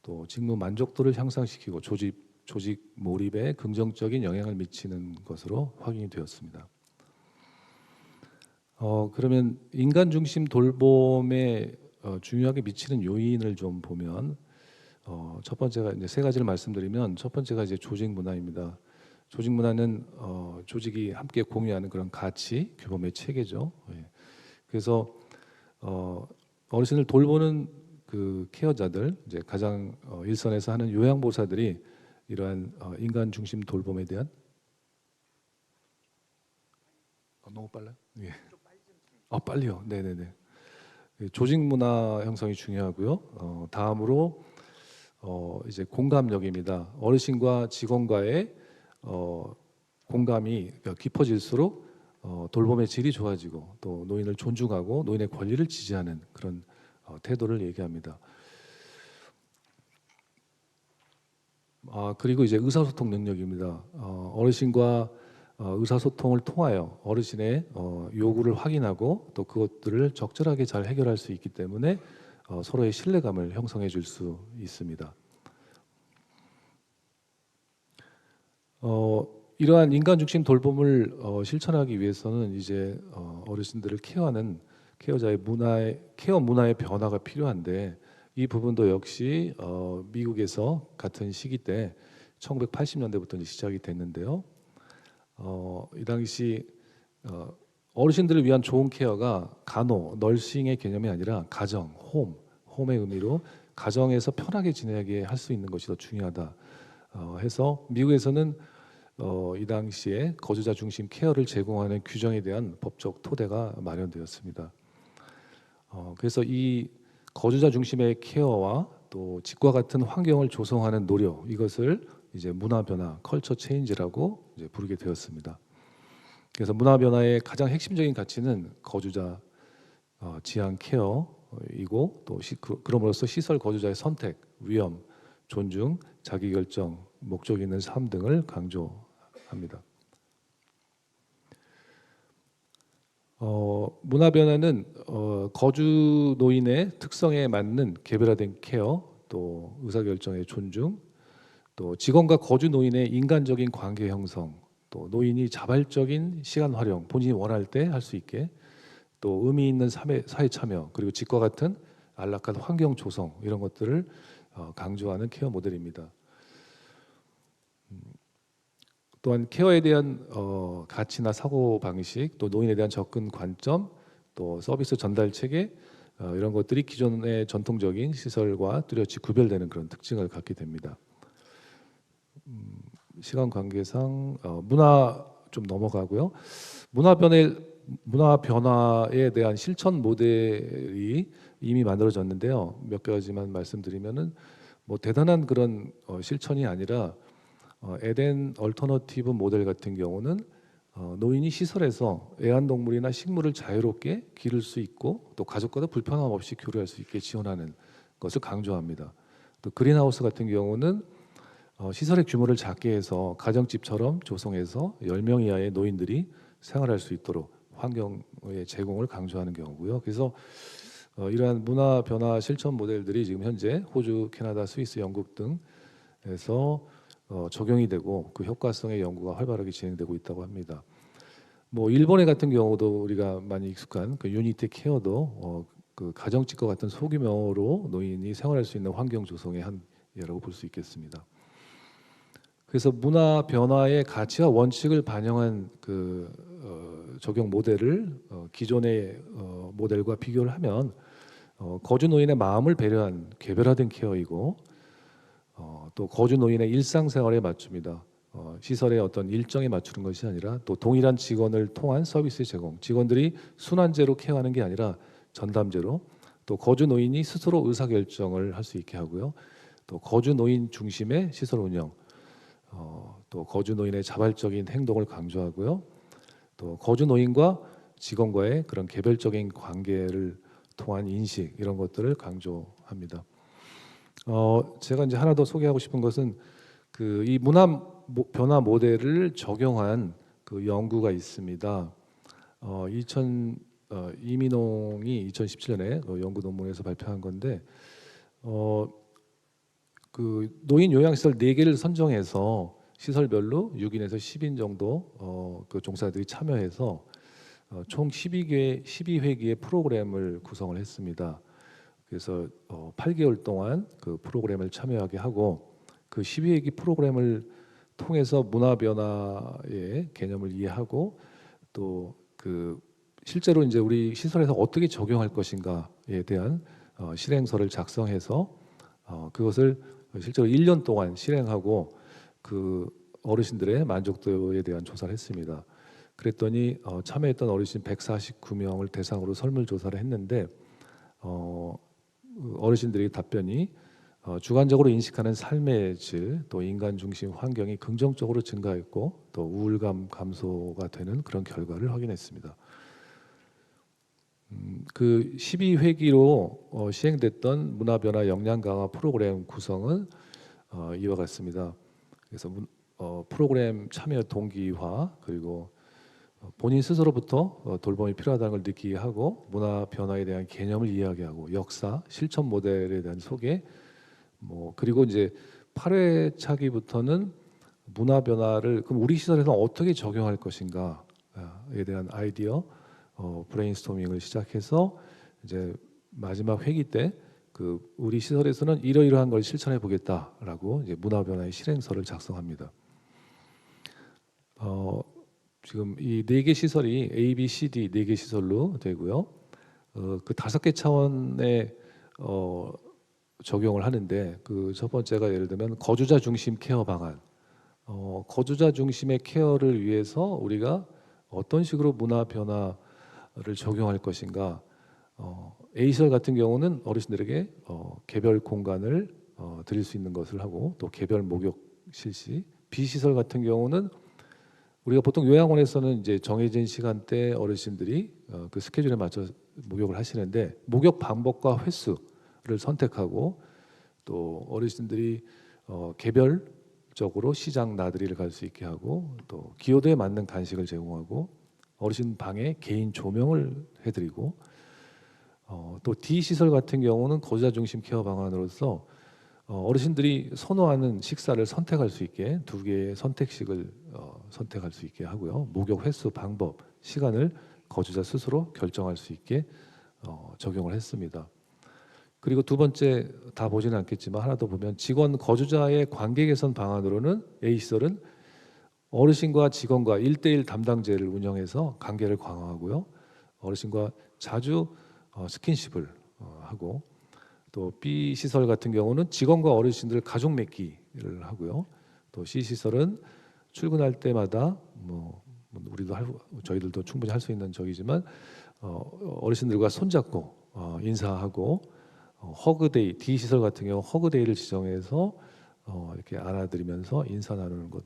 또 직무 만족도를 향상시키고 조직 몰입에 긍정적인 영향을 미치는 것으로 확인이 되었습니다. 그러면 인간 중심 돌봄에 중요하게 미치는 요인을 좀 보면 첫 번째가 이제 세 가지를 말씀드리면 첫 번째가 이제 조직 문화입니다. 조직 문화는 조직이 함께 공유하는 그런 가치, 규범의 체계죠. 예. 그래서 어르신을 돌보는 그 케어자들, 이제 가장 일선에서 하는 요양보호사들이 이러한 인간 중심 돌봄에 대한 너무 빨라요? 예. 빨리요. 네네네. 조직 문화 형성이 중요하고요. 다음으로 이제 공감력입니다. 어르신과 직원과의 공감이 깊어질수록 돌봄의 질이 좋아지고 또 노인을 존중하고 노인의 권리를 지지하는 그런 태도를 얘기합니다. 그리고 이제 의사소통 능력입니다. 어르신과 의사소통을 통하여 어르신의 요구를 확인하고 또 그것들을 적절하게 잘 해결할 수 있기 때문에 서로의 신뢰감을 형성해 줄 수 있습니다. 이러한 인간 중심 돌봄을 실천하기 위해서는 이제 어르신들을 케어하는 케어자의 케어 문화의 변화가 필요한데 이 부분도 역시 미국에서 같은 시기 때 1980년대부터 시작이 됐는데요. 이 당시 어르신들을 위한 좋은 케어가 널싱의 개념이 아니라 가정, 홈의 의미로 가정에서 편하게 지내게 할 수 있는 것이 더 중요하다 해서 미국에서는 이 당시에 거주자 중심 케어를 제공하는 규정에 대한 법적 토대가 마련되었습니다. 그래서 이 거주자 중심의 케어와 또 집과 같은 환경을 조성하는 노력, 이것을 이제 문화 변화, 컬처 체인지라고 이제 부르게 되었습니다. 그래서 문화 변화의 가장 핵심적인 가치는 거주자 지향 케어이고 또 그럼으로써 시설 거주자의 선택, 위험, 존중, 자기결정, 목적 있는 삶 등을 강조합니다. 문화 변화는 거주 노인의 특성에 맞는 개별화된 케어, 또 의사결정의 존중, 또 직원과 거주 노인의 인간적인 관계 형성, 또 노인이 자발적인 시간 활용, 본인이 원할 때 할 수 있게, 또 의미 있는 사회 참여, 그리고 집과 같은 안락한 환경 조성, 이런 것들을 강조하는 케어 모델입니다. 또한 케어에 대한 가치나 사고 방식, 또 노인에 대한 접근 관점, 또 서비스 전달 체계, 이런 것들이 기존의 전통적인 시설과 뚜렷이 구별되는 그런 특징을 갖게 됩니다. 시간 관계상 문화 좀 넘어가고요. 문화 변화에 대한 실천 모델이 이미 만들어졌는데요. 몇 가지만 말씀드리면은 뭐 대단한 그런 실천이 아니라 에덴 얼터너티브 모델 같은 경우는 노인이 시설에서 애완동물이나 식물을 자유롭게 기를 수 있고 또 가족과도 불편함 없이 교류할 수 있게 지원하는 것을 강조합니다. 또 그린하우스 같은 경우는 시설의 규모를 작게 해서 가정집처럼 조성해서 10명 이하의 노인들이 생활할 수 있도록 환경의 제공을 강조하는 경우고요. 그래서 이러한 문화 변화 실천 모델들이 지금 현재 호주, 캐나다, 스위스, 영국 등에서 적용이 되고 그 효과성의 연구가 활발하게 진행되고 있다고 합니다. 뭐 일본의 같은 경우도 우리가 많이 익숙한 그 유니티 케어도 그 가정집과 같은 소규모로 노인이 생활할 수 있는 환경 조성의 한 예라고 볼 수 있겠습니다. 그래서 문화 변화의 가치와 원칙을 반영한 그 적용 모델을 기존의 모델과 비교를 하면 거주 노인의 마음을 배려한 개별화된 케어이고 또 거주 노인의 일상생활에 맞춥니다. 시설의 어떤 일정에 맞추는 것이 아니라 또 동일한 직원을 통한 서비스 제공, 직원들이 순환제로 케어하는 게 아니라 전담제로, 또 거주 노인이 스스로 의사결정을 할 수 있게 하고요. 또 거주 노인 중심의 시설 운영, 또 거주 노인의 자발적인 행동을 강조하고요. 또 거주 노인과 직원과의 그런 개별적인 관계를 통한 인식, 이런 것들을 강조합니다. 제가 이제 하나 더 소개하고 싶은 것은 이 문화 변화 모델을 적용한 그 연구가 있습니다. 이민홍이 2017년에 연구 논문에서 발표한 건데, 그 노인 요양시설 4개를 선정해서 시설별로 6인에서 10인 정도 그 종사자들이 참여해서 총 12회기의 프로그램을 구성을 했습니다. 그래서 8개월 동안 그 프로그램을 참여하게 하고, 그 12회기 프로그램을 통해서 문화 변화의 개념을 이해하고, 또 그 실제로 이제 우리 시설에서 어떻게 적용할 것인가에 대한 실행서를 작성해서 그것을 실제로 1년 동안 실행하고 그 어르신들의 만족도에 대한 조사를 했습니다. 그랬더니 참여했던 어르신 149명을 대상으로 설문조사를 했는데 어르신들의 답변이 주관적으로 인식하는 삶의 질, 또 인간 중심 환경이 긍정적으로 증가했고, 또 우울감 감소가 되는 그런 결과를 확인했습니다. 그 12회기로 시행됐던 문화변화 역량 강화 프로그램 구성은 이와 같습니다. 그래서 프로그램 참여 동기화, 그리고 본인 스스로부터 돌봄이 필요하다는 걸 느끼게 하고, 문화 변화에 대한 개념을 이해하게 하고, 역사, 실천 모델에 대한 소개, 그리고 이제 8회차기부터는 문화 변화를 그럼 우리 시설에서 어떻게 적용할 것인가에 대한 아이디어 브레인스토밍을 시작해서 이제 마지막 회기 때 그 우리 시설에서는 이러이러한 걸 실천해 보겠다라고 이제 문화 변화의 실행서를 작성합니다. 지금 이 4개 시설이 A, B, C, D 4개 시설로 되고요. 그 5개 차원의 적용을 하는데, 그 첫 번째가 예를 들면 거주자 중심 케어 방안. 거주자 중심의 케어를 위해서 우리가 어떤 식으로 문화 변화를 적용할 것인가. A 시설 같은 경우는 어르신들에게 개별 공간을 드릴 수 있는 것을 하고, 또 개별 목욕 실시. B 시설 같은 경우는 우리가 보통 요양원에서는 이제 정해진 시간대 어르신들이 그 스케줄에 맞춰 목욕을 하시는데, 목욕 방법과 횟수를 선택하고, 또 어르신들이 개별적으로 시장 나들이를 갈 수 있게 하고, 또 기호도에 맞는 간식을 제공하고, 어르신 방에 개인 조명을 해드리고, 또 D 시설 같은 경우는 거주자 중심 케어 방안으로서 어르신들이 선호하는 식사를 선택할 수 있게 2개의 선택식을 선택할 수 있게 하고요. 목욕 횟수, 방법, 시간을 거주자 스스로 결정할 수 있게 적용을 했습니다. 그리고 두 번째, 다 보지는 않겠지만 하나 더 보면, 직원 거주자의 관계 개선 방안으로는 A 시설은 어르신과 직원과 1:1 담당제를 운영해서 관계를 강화하고요. 어르신과 자주 스킨십을 하고, 또 B 시설 같은 경우는 직원과 어르신들 가족 맺기를 하고요. 또 C 시설은 출근할 때마다 저희들도 충분히 할 수 있는 적이지만 어르신들과 손잡고 인사하고, 허그데이, D 시설 같은 경우 허그데이를 지정해서 이렇게 안아드리면서 인사 나누는 것.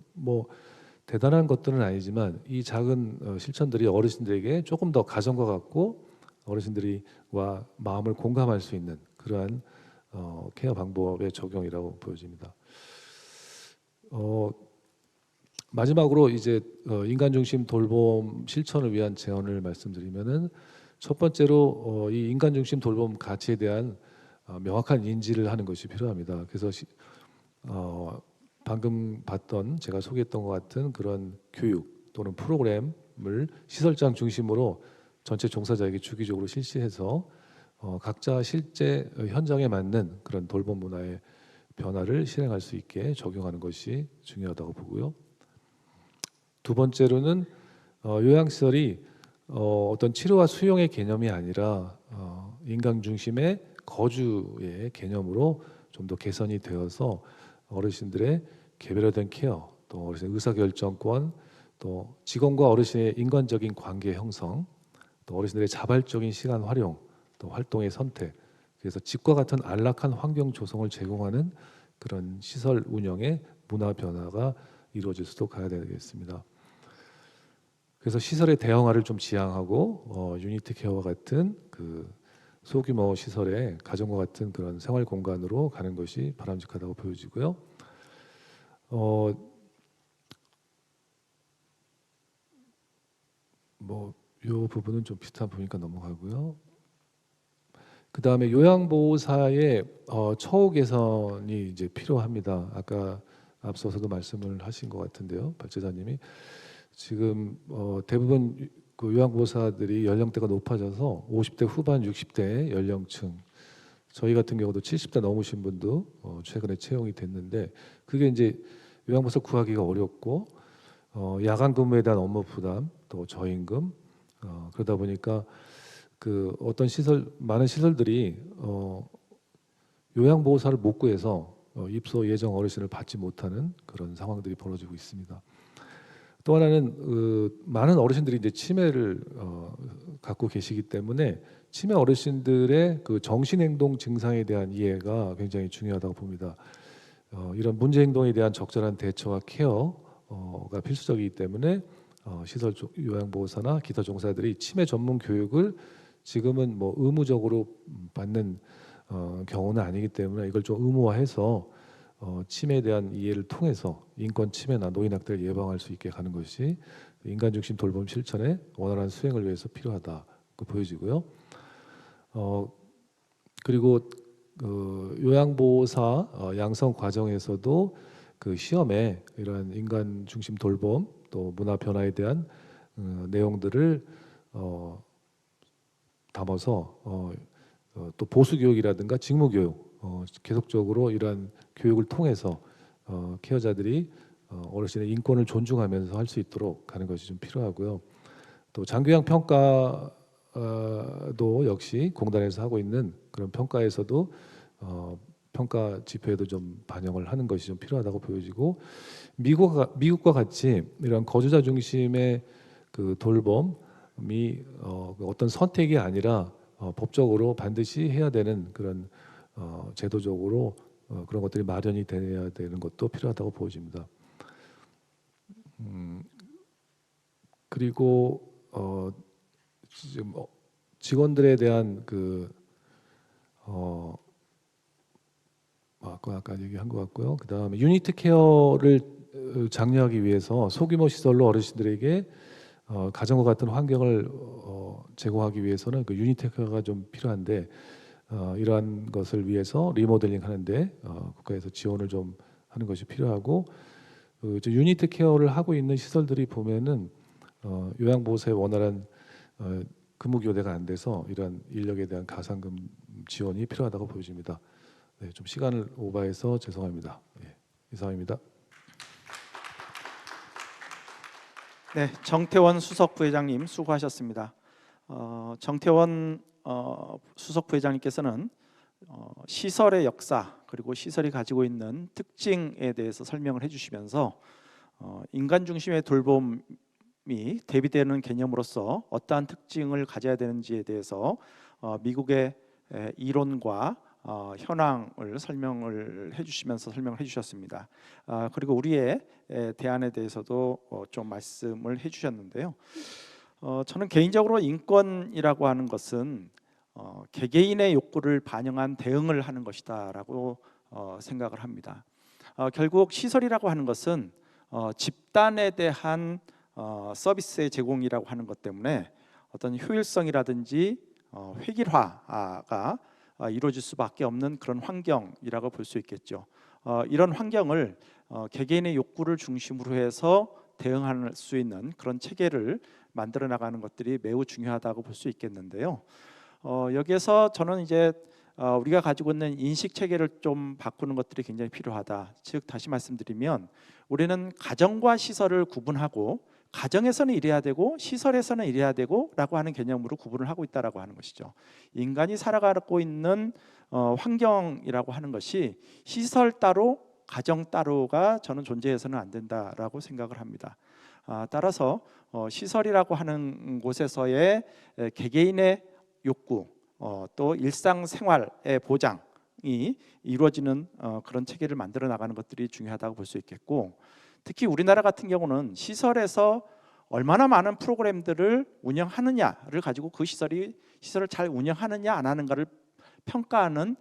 대단한 것들은 아니지만 이 작은 실천들이 어르신들에게 조금 더 가정과 같고, 어르신들이와 마음을 공감할 수 있는 그러한 케어 방법의 적용이라고 보여집니다. 마지막으로 이제 인간 중심 돌봄 실천을 위한 제언을 말씀드리면은, 첫 번째로 이 인간 중심 돌봄 가치에 대한 명확한 인지를 하는 것이 필요합니다. 그래서 방금 봤던 제가 소개했던 것 같은 그런 교육 또는 프로그램을 시설장 중심으로 전체 종사자에게 주기적으로 실시해서 각자 실제 현장에 맞는 그런 돌봄 문화의 변화를 실행할 수 있게 적용하는 것이 중요하다고 보고요. 두 번째로는 요양시설이 어떤 치료와 수용의 개념이 아니라 인간 중심의 거주의 개념으로 좀 더 개선이 되어서 어르신들의 개별화된 케어, 또 어르신의 의사결정권, 또 직원과 어르신의 인간적인 관계 형성, 또 어르신들의 자발적인 시간 활용, 또 활동의 선택, 그래서 집과 같은 안락한 환경 조성을 제공하는 그런 시설 운영의 문화 변화가 이루어질 수도 가야 되겠습니다. 그래서 시설의 대형화를 좀 지향하고 유니티 케어와 같은 그 소규모 시설의 가정과 같은 그런 생활 공간으로 가는 것이 바람직하다고 보여지고요. 이 부분은 좀 비슷한 부분이니까 넘어가고요. 그 다음에 요양보호사의 처우 개선이 이제 필요합니다. 아까 앞서서도 말씀을 하신 것 같은데요, 발제자님이 지금 대부분 그 요양보호사들이 연령대가 높아져서 50대 후반, 60대 연령층, 저희 같은 경우도 70대 넘으신 분도 최근에 채용이 됐는데 그게 이제 요양보호사 구하기가 어렵고 야간 근무에 대한 업무 부담, 또 저임금 그러다 보니까 그 어떤 많은 시설들이 요양보호사를 못 구해서 입소 예정 어르신을 받지 못하는 그런 상황들이 벌어지고 있습니다. 또 하나는 많은 어르신들이 이제 치매를 갖고 계시기 때문에 치매 어르신들의 그 정신행동 증상에 대한 이해가 굉장히 중요하다고 봅니다. 이런 문제 행동에 대한 적절한 대처와 케어가 필수적이기 때문에 시설 요양보호사나 기타 종사들이 치매 전문 교육을 지금은 뭐 의무적으로 받는 경우는 아니기 때문에 이걸 좀 의무화해서 치매에 대한 이해를 통해서 인권 침해나 노인 학대를 예방할 수 있게 가는 것이 인간 중심 돌봄 실천의 원활한 수행을 위해서 필요하다고 보여지고요. 그리고 요양보호사 양성 과정에서도 그 시험에 이러한 인간 중심 돌봄 또 문화 변화에 대한 내용들을 담아서 또 보수 교육이라든가 직무 교육 계속적으로 이러한 교육을 통해서 케어자들이 어르신의 인권을 존중하면서 할 수 있도록 가는 것이 좀 필요하고요. 또 장교양 평가도 역시 공단에서 하고 있는 그런 평가에서도 평가 지표에도 좀 반영을 하는 것이 좀 필요하다고 보여지고 미국과 같이 이런 거주자 중심의 그 돌봄이 어떤 선택이 아니라 법적으로 반드시 해야 되는 그런 제도적으로 그런 것들이 마련이 돼야 되는 것도 필요하다고 보여집니다. 그리고 지금 직원들에 대한 아까 얘기한 것 같고요. 그 다음에 유니티 케어를 장려하기 위해서 소규모 시설로 어르신들에게 가정과 같은 환경을 제공하기 위해서는 그 유니티 케어가 좀 필요한데 이러한 것을 위해서 리모델링 하는데 국가에서 지원을 좀 하는 것이 필요하고 유니티 케어를 하고 있는 시설들이 보면은 요양보호사의 원활한 근무 교대가 안 돼서 이러한 인력에 대한 가상금 지원이 필요하다고 보여집니다. 네, 좀 시간을 오버해서 죄송합니다. 네, 이상입니다. 네, 정태원 수석 부회장님 수고하셨습니다. 정태원 수석 부회장님께서는 시설의 역사 그리고 시설이 가지고 있는 특징에 대해서 설명을 해주시면서 인간 중심의 돌봄이 대비되는 개념으로서 어떠한 특징을 가져야 되는지에 대해서 미국의 이론과 현황을 설명을 해주셨습니다. 그리고 우리의 대안에 대해서도 좀 말씀을 해주셨는데요. 저는 개인적으로 인권이라고 하는 것은 개개인의 욕구를 반영한 대응을 하는 것이다라고 생각을 합니다. 결국 시설이라고 하는 것은 집단에 대한 서비스의 제공이라고 하는 것 때문에 어떤 효율성이라든지 획일화가 이루어질 수밖에 없는 그런 환경이라고 볼 수 있겠죠. 이런 환경을 개개인의 욕구를 중심으로 해서 대응할 수 있는 그런 체계를 만들어 나가는 것들이 매우 중요하다고 볼 수 있겠는데요. 여기에서 저는 이제 우리가 가지고 있는 인식 체계를 좀 바꾸는 것들이 굉장히 필요하다. 즉 다시 말씀드리면 우리는 가정과 시설을 구분하고 가정에서는 이래야 되고 시설에서는 이래야 되고라고 하는 개념으로 구분을 하고 있다라고 하는 것이죠. 인간이 살아가고 있는 환경이라고 하는 것이 시설 따로 가정 따로가 저는 존재해서는 안 된다라고 생각을 합니다. 따라서 시설이라고 하는 곳에서의 개개인의 욕구, 또 일상생활의 보장이 이루어지는 그런 체계를 만들어 나가는 것들이 중요하다고 볼 수 있겠고, 특히 우리나라 같은 경우는 시설에서 얼마나 많은 프로그램들을 운영하느냐를 가지고 그 시설을 잘 운영하느냐 안 하는가를 평가하는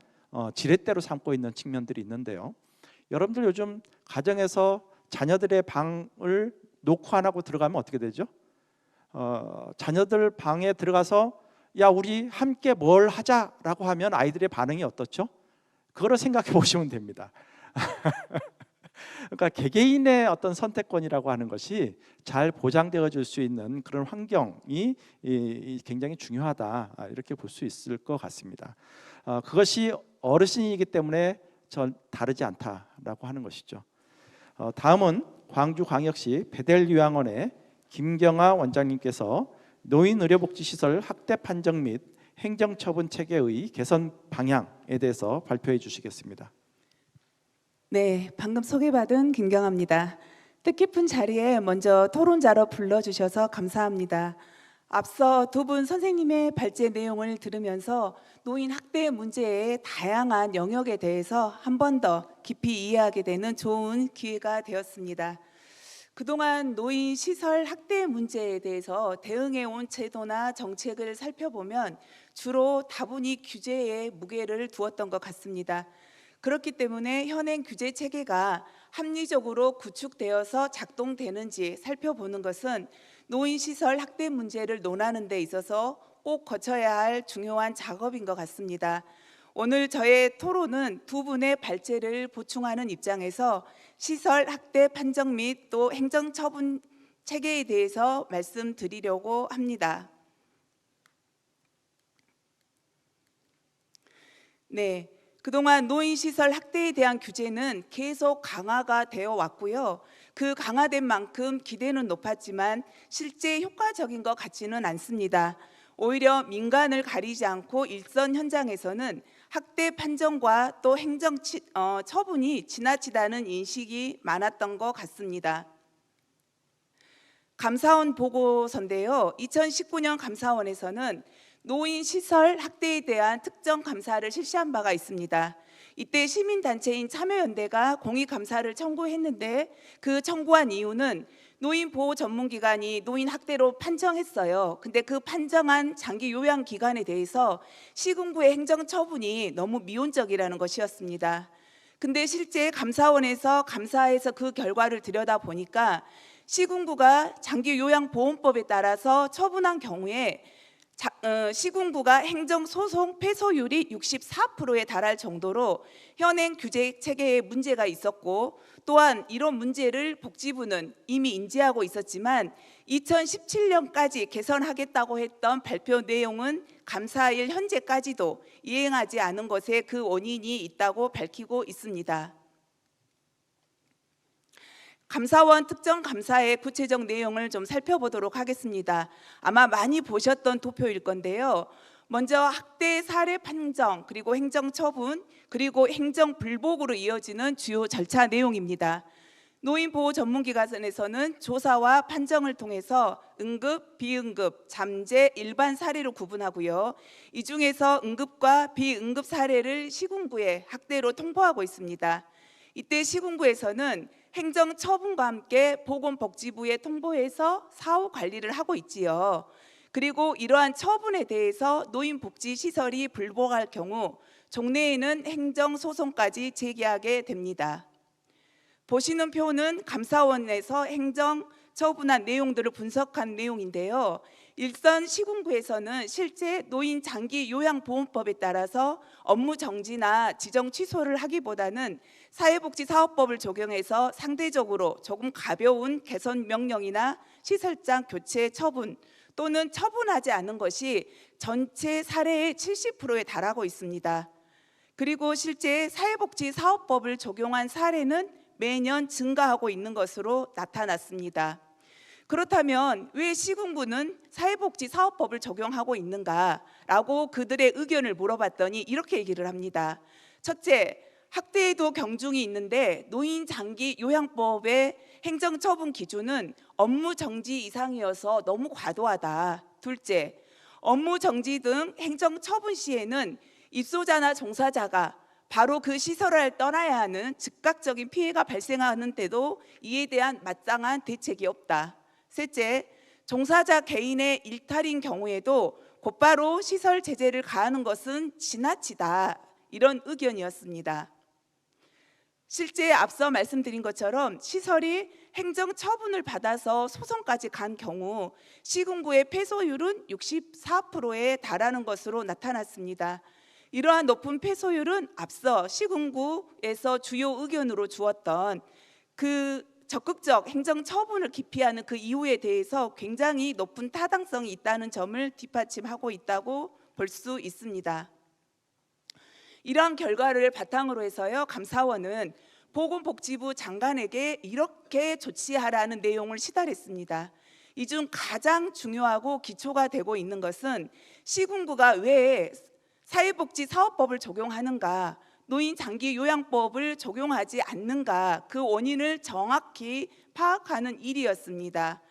지렛대로 삼고 있는 측면들이 있는데요. 여러분들 요즘 가정에서 자녀들의 방을 놓고 안 하고 들어가면 어떻게 되죠? 자녀들 방에 들어가서 야 우리 함께 뭘 하자라고 하면 아이들의 반응이 어떻죠? 그거를 생각해 보시면 됩니다. 그러니까 개개인의 어떤 선택권이라고 하는 것이 잘 보장되어 줄 수 있는 그런 환경이 굉장히 중요하다, 이렇게 볼 수 있을 것 같습니다. 그것이 어르신이기 때문에 전 다르지 않다라고 하는 것이죠. 다음은 광주광역시 배델요양원의 김경아 원장님께서 노인의료복지시설 학대 판정 및 행정처분 체계의 개선 방향에 대해서 발표해 주시겠습니다. 네, 방금 소개받은 김경아입니다. 뜻깊은 자리에 먼저 토론자로 불러주셔서 감사합니다. 앞서 두 분 선생님의 발제 내용을 들으면서 노인 학대 문제의 다양한 영역에 대해서 한 번 더 깊이 이해하게 되는 좋은 기회가 되었습니다. 그동안 노인 시설 학대 문제에 대해서 대응해온 제도나 정책을 살펴보면 주로 다분히 규제에 무게를 두었던 것 같습니다. 그렇기 때문에 현행 규제 체계가 합리적으로 구축되어서 작동되는지 살펴보는 것은 노인시설 학대 문제를 논하는 데 있어서 꼭 거쳐야 할 중요한 작업인 것 같습니다. 오늘 저의 토론은 두 분의 발제를 보충하는 입장에서 시설 학대 판정 및 또 행정처분 체계에 대해서 말씀드리려고 합니다. 네. 그동안 노인시설 학대에 대한 규제는 계속 강화가 되어 왔고요. 그 강화된 만큼 기대는 높았지만 실제 효과적인 것 같지는 않습니다. 오히려 민간을 가리지 않고 일선 현장에서는 학대 판정과 또 행정 처분이 지나치다는 인식이 많았던 것 같습니다. 감사원 보고서인데요. 2019년 감사원에서는 노인시설 학대에 대한 특정 감사를 실시한 바가 있습니다. 이때 시민단체인 참여연대가 공익감사를 청구했는데 그 청구한 이유는 노인보호 전문기관이 노인 학대로 판정했어요. 근데 그 판정한 장기 요양기관에 대해서 시군구의 행정처분이 너무 미온적이라는 것이었습니다. 근데 실제 감사원에서 감사해서 그 결과를 들여다보니까 시군구가 장기요양보험법에 따라서 처분한 경우에 시군구가 행정소송 패소율이 64%에 달할 정도로 현행 규제 체계에 문제가 있었고, 또한 이런 문제를 복지부는 이미 인지하고 있었지만 2017년까지 개선하겠다고 했던 발표 내용은 감사일 현재까지도 이행하지 않은 것에 그 원인이 있다고 밝히고 있습니다. 감사원 특정 감사의 구체적 내용을 좀 살펴보도록 하겠습니다. 아마 많이 보셨던 도표일 건데요. 먼저 학대 사례 판정, 그리고 행정처분, 그리고 행정불복으로 이어지는 주요 절차 내용입니다. 노인보호 전문기관에서는 조사와 판정을 통해서 응급, 비응급, 잠재, 일반 사례로 구분하고요. 이 중에서 응급과 비응급 사례를 시군구에 학대로 통보하고 있습니다. 이때 시군구에서는 행정처분과 함께 보건복지부에 통보해서 사후 관리를 하고 있지요. 그리고 이러한 처분에 대해서 노인복지시설이 불복할 경우 종래에는 행정소송까지 제기하게 됩니다. 보시는 표는 감사원에서 행정처분한 내용들을 분석한 내용인데요. 일선 시군구에서는 실제 노인 장기 요양보험법에 따라서 업무 정지나 지정 취소를 하기보다는 사회복지사업법을 적용해서 상대적으로 조금 가벼운 개선 명령이나 시설장 교체 처분 또는 처분하지 않은 것이 전체 사례의 70%에 달하고 있습니다. 그리고 실제 사회복지사업법을 적용한 사례는 매년 증가하고 있는 것으로 나타났습니다. 그렇다면 왜 시군구는 사회복지사업법을 적용하고 있는가라고 그들의 의견을 물어봤더니 이렇게 얘기를 합니다. 첫째, 학대에도 경중이 있는데 노인 장기 요양법의 행정처분 기준은 업무 정지 이상이어서 너무 과도하다. 둘째, 업무 정지 등 행정처분 시에는 입소자나 종사자가 바로 그 시설을 떠나야 하는 즉각적인 피해가 발생하는데도 이에 대한 마땅한 대책이 없다. 셋째, 종사자 개인의 일탈인 경우에도 곧바로 시설 제재를 가하는 것은 지나치다. 이런 의견이었습니다. 실제 앞서 말씀드린 것처럼 시설이 행정처분을 받아서 소송까지 간 경우 시군구의 패소율은 64%에 달하는 것으로 나타났습니다. 이러한 높은 패소율은 앞서 시군구에서 주요 의견으로 주었던 그 적극적 행정처분을 기피하는 그 이유에 대해서 굉장히 높은 타당성이 있다는 점을 뒷받침하고 있다고 볼 수 있습니다. 이러한 결과를 바탕으로 해서요, 감사원은 보건복지부 장관에게 이렇게 조치하라는 내용을 시달했습니다. 이 중 가장 중요하고 기초가 되고 있는 것은 시군구가 왜 사회복지사업법을 적용하는가, 노인 장기 요양법을 적용하지 않는가, 그 원인을 정확히 파악하는 일이었습니다.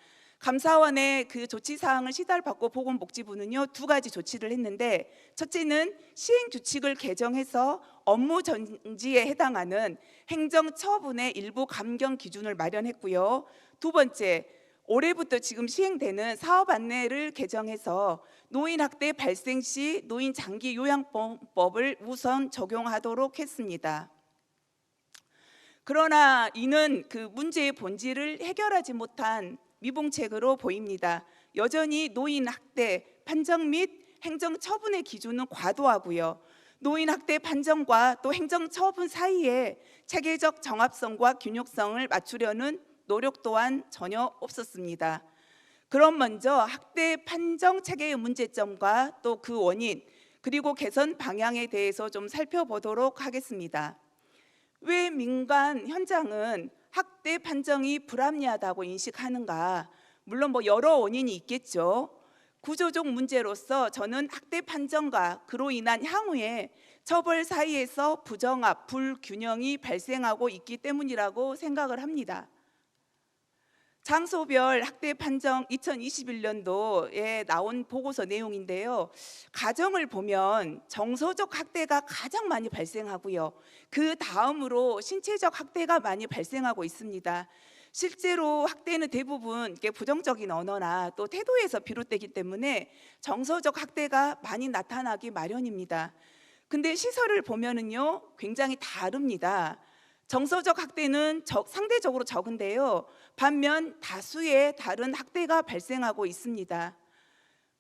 감사원의 그 조치 사항을 시달받고 보건복지부는요, 두 가지 조치를 했는데, 첫째는 시행 규칙을 개정해서 업무 정지에 해당하는 행정처분의 일부 감경 기준을 마련했고요. 두 번째, 올해부터 지금 시행되는 사업 안내를 개정해서 노인 학대 발생 시 노인 장기 요양법을 우선 적용하도록 했습니다. 그러나 이는 그 문제의 본질을 해결하지 못한 미봉책으로 보입니다. 여전히 노인 학대 판정 및 행정처분의 기준은 과도하고요. 노인 학대 판정과 또 행정처분 사이에 체계적 정합성과 균형성을 맞추려는 노력 또한 전혀 없었습니다. 그럼 먼저 학대 판정 체계의 문제점과 또 그 원인, 그리고 개선 방향에 대해서 좀 살펴보도록 하겠습니다. 왜 민간 현장은 학대 판정이 불합리하다고 인식하는가? 물론 여러 원인이 있겠죠. 구조적 문제로서 저는 학대 판정과 그로 인한 향후에 처벌 사이에서 부정합, 불균형이 발생하고 있기 때문이라고 생각을 합니다. 장소별 학대 판정 2021년도에 나온 보고서 내용인데요. 가정을 보면 정서적 학대가 가장 많이 발생하고요. 그 다음으로 신체적 학대가 많이 발생하고 있습니다. 실제로 학대는 대부분 부정적인 언어나 또 태도에서 비롯되기 때문에 정서적 학대가 많이 나타나기 마련입니다. 근데 시설을 보면은요, 굉장히 다릅니다. 정서적 학대는 상대적으로 적은데요, 반면 다수의 다른 학대가 발생하고 있습니다.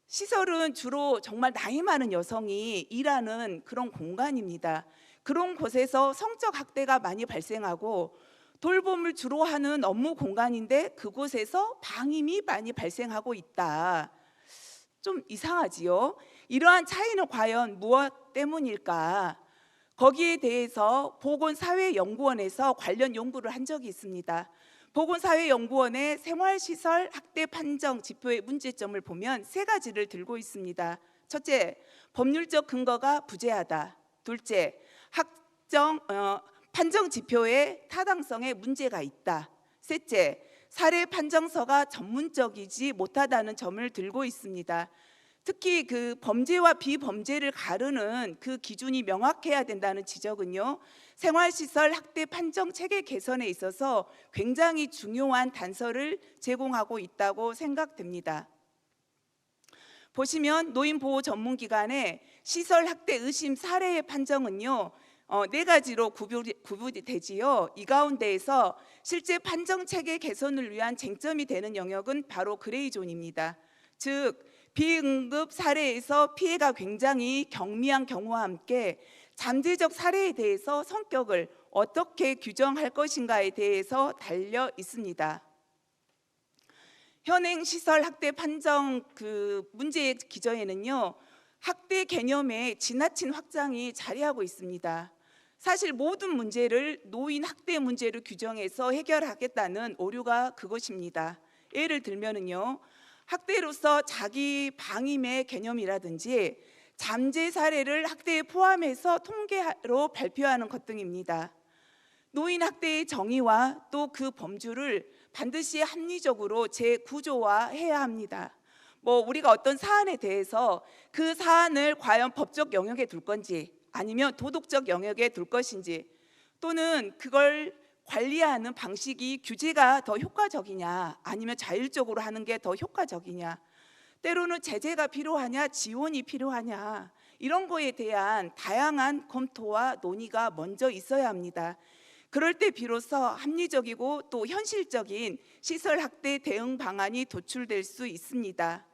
시설은 주로 정말 나이 많은 여성이 일하는 그런 공간입니다. 그런 곳에서 성적 학대가 많이 발생하고, 돌봄을 주로 하는 업무 공간인데 그곳에서 방임이 많이 발생하고 있다. 좀 이상하지요? 이러한 차이는 과연 무엇 때문일까? 거기에 대해서 보건사회연구원에서 관련 연구를 한 적이 있습니다. 보건사회연구원의 생활시설 학대 판정 지표의 문제점을 보면 세 가지를 들고 있습니다. 첫째, 법률적 근거가 부재하다. 둘째, 판정 지표의 타당성에 문제가 있다. 셋째, 사례 판정서가 전문적이지 못하다는 점을 들고 있습니다. 특히 그 범죄와 비범죄를 가르는 그 기준이 명확해야 된다는 지적은요, 생활시설 학대 판정 체계 개선에 있어서 굉장히 중요한 단서를 제공하고 있다고 생각됩니다. 보시면 노인보호 전문기관의 시설 학대 의심 사례의 판정은요, 네 가지로 구분이 되지요. 이 가운데에서 실제 판정 체계 개선을 위한 쟁점이 되는 영역은 바로 그레이존입니다. 즉 비응급 사례에서 피해가 굉장히 경미한 경우와 함께 잠재적 사례에 대해서 성격을 어떻게 규정할 것인가에 대해서 달려 있습니다. 현행 시설 학대 판정 그 문제의 기저에는요, 학대 개념의 지나친 확장이 자리하고 있습니다. 사실 모든 문제를 노인 학대 문제로 규정해서 해결하겠다는 오류가 그것입니다. 예를 들면은요, 학대로서 자기 방임의 개념이라든지 잠재 사례를 학대에 포함해서 통계로 발표하는 것 등입니다. 노인 학대의 정의와 또 그 범주를 반드시 합리적으로 재구조화해야 합니다. 우리가 어떤 사안에 대해서 그 사안을 과연 법적 영역에 둘 건지 아니면 도덕적 영역에 둘 것인지, 또는 그걸 관리하는 방식이 규제가 더 효과적이냐 아니면 자율적으로 하는 게 더 효과적이냐, 때로는 제재가 필요하냐 지원이 필요하냐, 이런 거에 대한 다양한 검토와 논의가 먼저 있어야 합니다. 그럴 때 비로소 합리적이고 또 현실적인 시설 학대 대응 방안이 도출될 수 있습니다.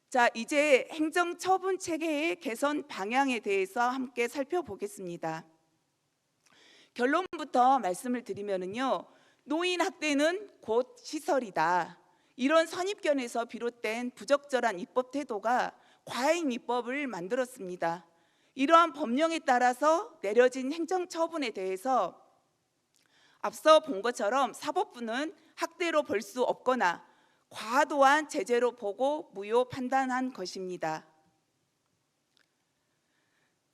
자, 이제 행정처분 체계의 개선 방향에 대해서 함께 살펴보겠습니다. 결론부터 말씀을 드리면요, 노인 학대는 곧 시설이다. 이런 선입견에서 비롯된 부적절한 입법 태도가 과잉 입법을 만들었습니다. 이러한 법령에 따라서 내려진 행정처분에 대해서 앞서 본 것처럼 사법부는 학대로 볼 수 없거나 과도한 제재로 보고 무효 판단한 것입니다.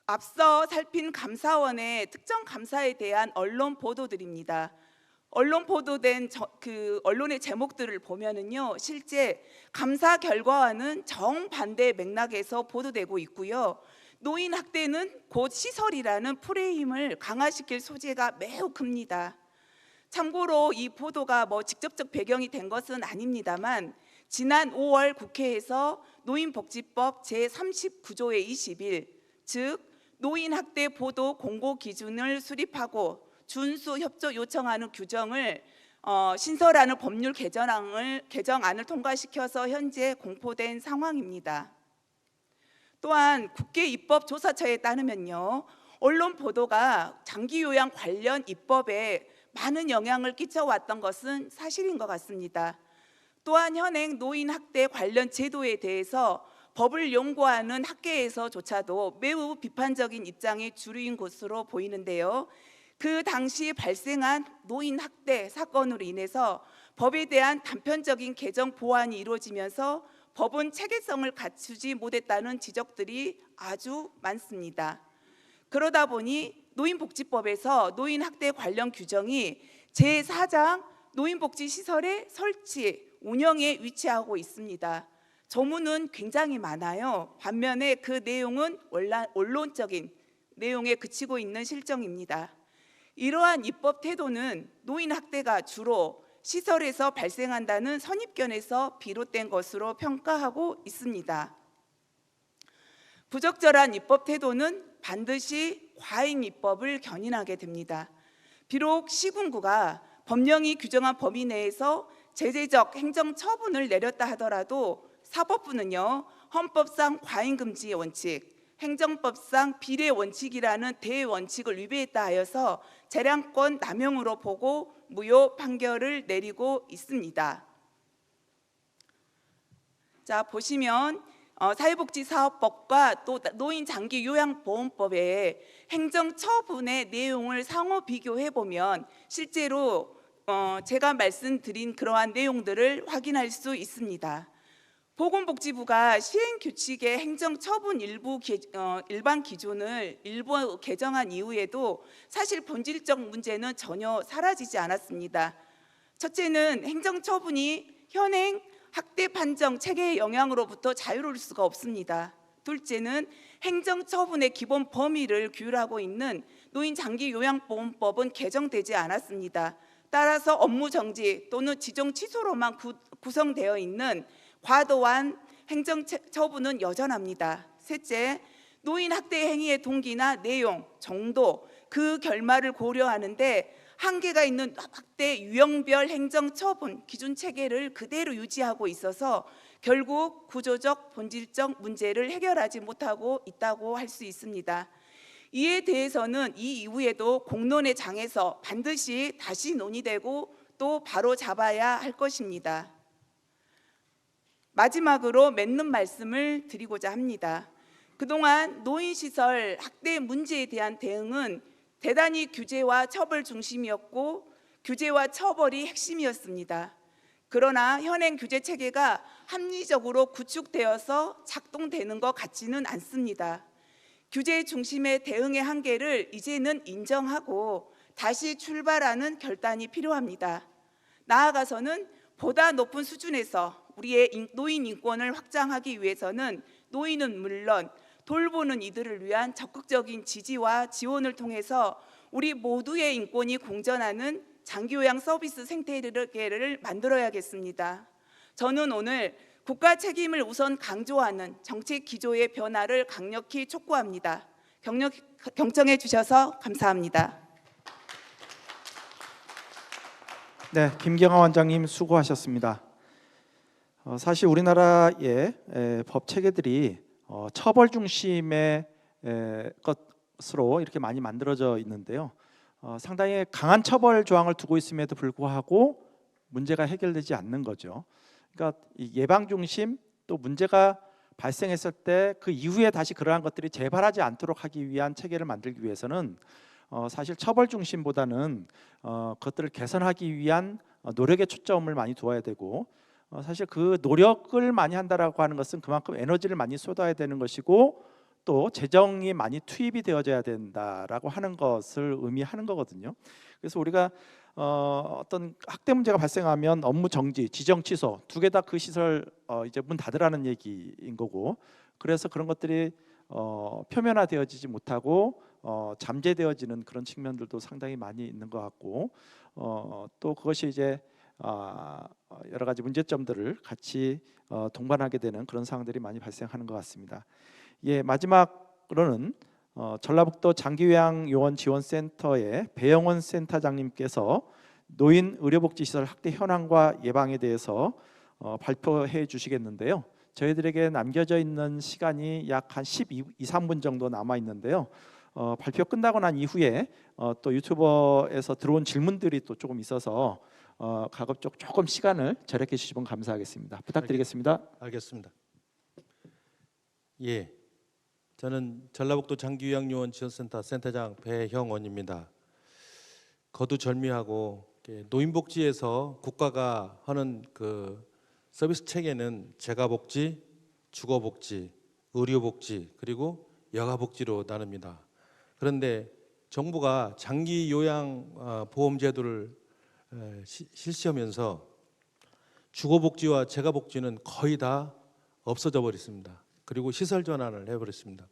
앞서 살핀 감사원의 특정 감사에 대한 언론 보도들입니다. 언론 보도된 언론의 제목들을 보면은요, 실제 감사 결과와는 정반대 맥락에서 보도되고 있고요. 노인 학대는 곧 시설이라는 프레임을 강화시킬 소재가 매우 큽니다. 참고로 이 보도가 직접적 배경이 된 것은 아닙니다만, 지난 5월 국회에서 노인복지법 제39조의 21, 즉 노인학대 보도 공고 기준을 수립하고 준수 협조 요청하는 규정을 신설하는 법률 개정안을 통과시켜서 현재 공포된 상황입니다. 또한 국회 입법조사처에 따르면요, 언론 보도가 장기요양 관련 입법에 많은 영향을 끼쳐왔던 것은 사실인 것 같습니다. 또한 현행 노인 학대 관련 제도에 대해서 법을 연구하는 학계에서조차도 매우 비판적인 입장이 주류인 것으로 보이는데요. 그 당시 발생한 노인 학대 사건으로 인해서 법에 대한 단편적인 개정 보완이 이루어지면서 법은 체계성을 갖추지 못했다는 지적들이 아주 많습니다. 그러다 보니 노인복지법에서 노인학대 관련 규정이 제4장 노인복지시설의 설치, 운영에 위치하고 있습니다. 조문은 굉장히 많아요. 반면에 그 내용은 원론적인 내용에 그치고 있는 실정입니다. 이러한 입법 태도는 노인학대가 주로 시설에서 발생한다는 선입견에서 비롯된 것으로 평가하고 있습니다. 부적절한 입법 태도는 반드시 과잉 입법을 견인하게 됩니다. 비록 시군구가 법령이 규정한 범위 내에서 제재적 행정 처분을 내렸다 하더라도 사법부는요, 헌법상 과잉금지의 원칙, 행정법상 비례 원칙이라는 대원칙을 위배했다 하여서 재량권 남용으로 보고 무효 판결을 내리고 있습니다. 자, 보시면 사회복지사업법과 또 노인장기요양보험법의 행정처분의 내용을 상호 비교해 보면 실제로 제가 말씀드린 그러한 내용들을 확인할 수 있습니다. 보건복지부가 시행규칙의 행정처분 일반 기준을 일부 개정한 이후에도 사실 본질적 문제는 전혀 사라지지 않았습니다. 첫째는 행정처분이 현행 학대 판정 체계의 영향으로부터 자유로울 수가 없습니다. 둘째는 행정처분의 기본 범위를 규율하고 있는 노인장기요양보험법은 개정되지 않았습니다. 따라서 업무 정지 또는 지정 취소로만 구성되어 있는 과도한 행정처분은 여전합니다. 셋째, 노인 학대 행위의 동기나 내용, 정도, 그 결말을 고려하는데 한계가 있는 학대 유형별 행정처분 기준 체계를 그대로 유지하고 있어서 결국 구조적 본질적 문제를 해결하지 못하고 있다고 할 수 있습니다. 이에 대해서는 이 이후에도 공론의 장에서 반드시 다시 논의되고 또 바로 잡아야 할 것입니다. 마지막으로 맺는 말씀을 드리고자 합니다. 그동안 노인시설 학대 문제에 대한 대응은 대단히 규제와 처벌 중심이었고 규제와 처벌이 핵심이었습니다. 그러나 현행 규제 체계가 합리적으로 구축되어서 작동되는 것 같지는 않습니다. 규제 중심의 대응의 한계를 이제는 인정하고 다시 출발하는 결단이 필요합니다. 나아가서는 보다 높은 수준에서 우리의 노인 인권을 확장하기 위해서는 노인은 물론 돌보는 이들을 위한 적극적인 지지와 지원을 통해서 우리 모두의 인권이 공존하는 장기요양 서비스 생태계를 만들어야겠습니다. 저는 오늘 국가 책임을 우선 강조하는 정책 기조의 변화를 강력히 촉구합니다. 경청해 주셔서 감사합니다. 네, 김경아 원장님 수고하셨습니다. 사실 우리나라의 법 체계들이 처벌 중심의 것으로 이렇게 많이 만들어져 있는데요. 상당히 강한 처벌 조항을 두고 있음에도 불구하고 문제가 해결되지 않는 거죠. 그러니까 이 예방 중심, 또 문제가 발생했을 때 그 이후에 다시 그러한 것들이 재발하지 않도록 하기 위한 체계를 만들기 위해서는 사실 처벌 중심보다는 그것들을 개선하기 위한 노력에 초점을 많이 두어야 되고, 사실 그 노력을 많이 한다라고 하는 것은 그만큼 에너지를 많이 쏟아야 되는 것이고, 또 재정이 많이 투입이 되어져야 된다라고 하는 것을 의미하는 거거든요. 그래서 우리가 어떤 학대 문제가 발생하면 업무 정지, 지정 취소 두 개 다 그 시설 이제 문 닫으라는 얘기인 거고, 그래서 그런 것들이 표면화되어지지 못하고 잠재되어지는 그런 측면들도 상당히 많이 있는 것 같고, 또 그것이 이제 여러 가지 문제점들을 같이 동반하게 되는 그런 상황들이 많이 발생하는 것 같습니다. 예, 마지막으로는 전라북도 장기요양요원지원센터의 배영원 센터장님께서 노인 의료복지시설 학대 현황과 예방에 대해서 발표해 주시겠는데요. 저희들에게 남겨져 있는 시간이 약 한 12, 3분 정도 남아 있는데요. 발표 끝나고 난 이후에 또 유튜버에서 들어온 질문들이 또 조금 있어서 가급적 조금 시간을 절약해 주시면 감사하겠습니다. 부탁드리겠습니다. 알겠습니다. 예, 저는 전라북도 장기요양요원지원센터 센터장 배형원입니다. 거두절미하고 노인복지에서 국가가 하는 그 서비스 체계는 재가복지, 주거복지, 의료복지, 그리고 여가복지로 나눕니다. 그런데 정부가 장기요양보험제도를 실시하면서 주거복지와 재가복지는 거의 다 없어져 버렸습니다. 그리고 시설 전환을 해버렸습니다.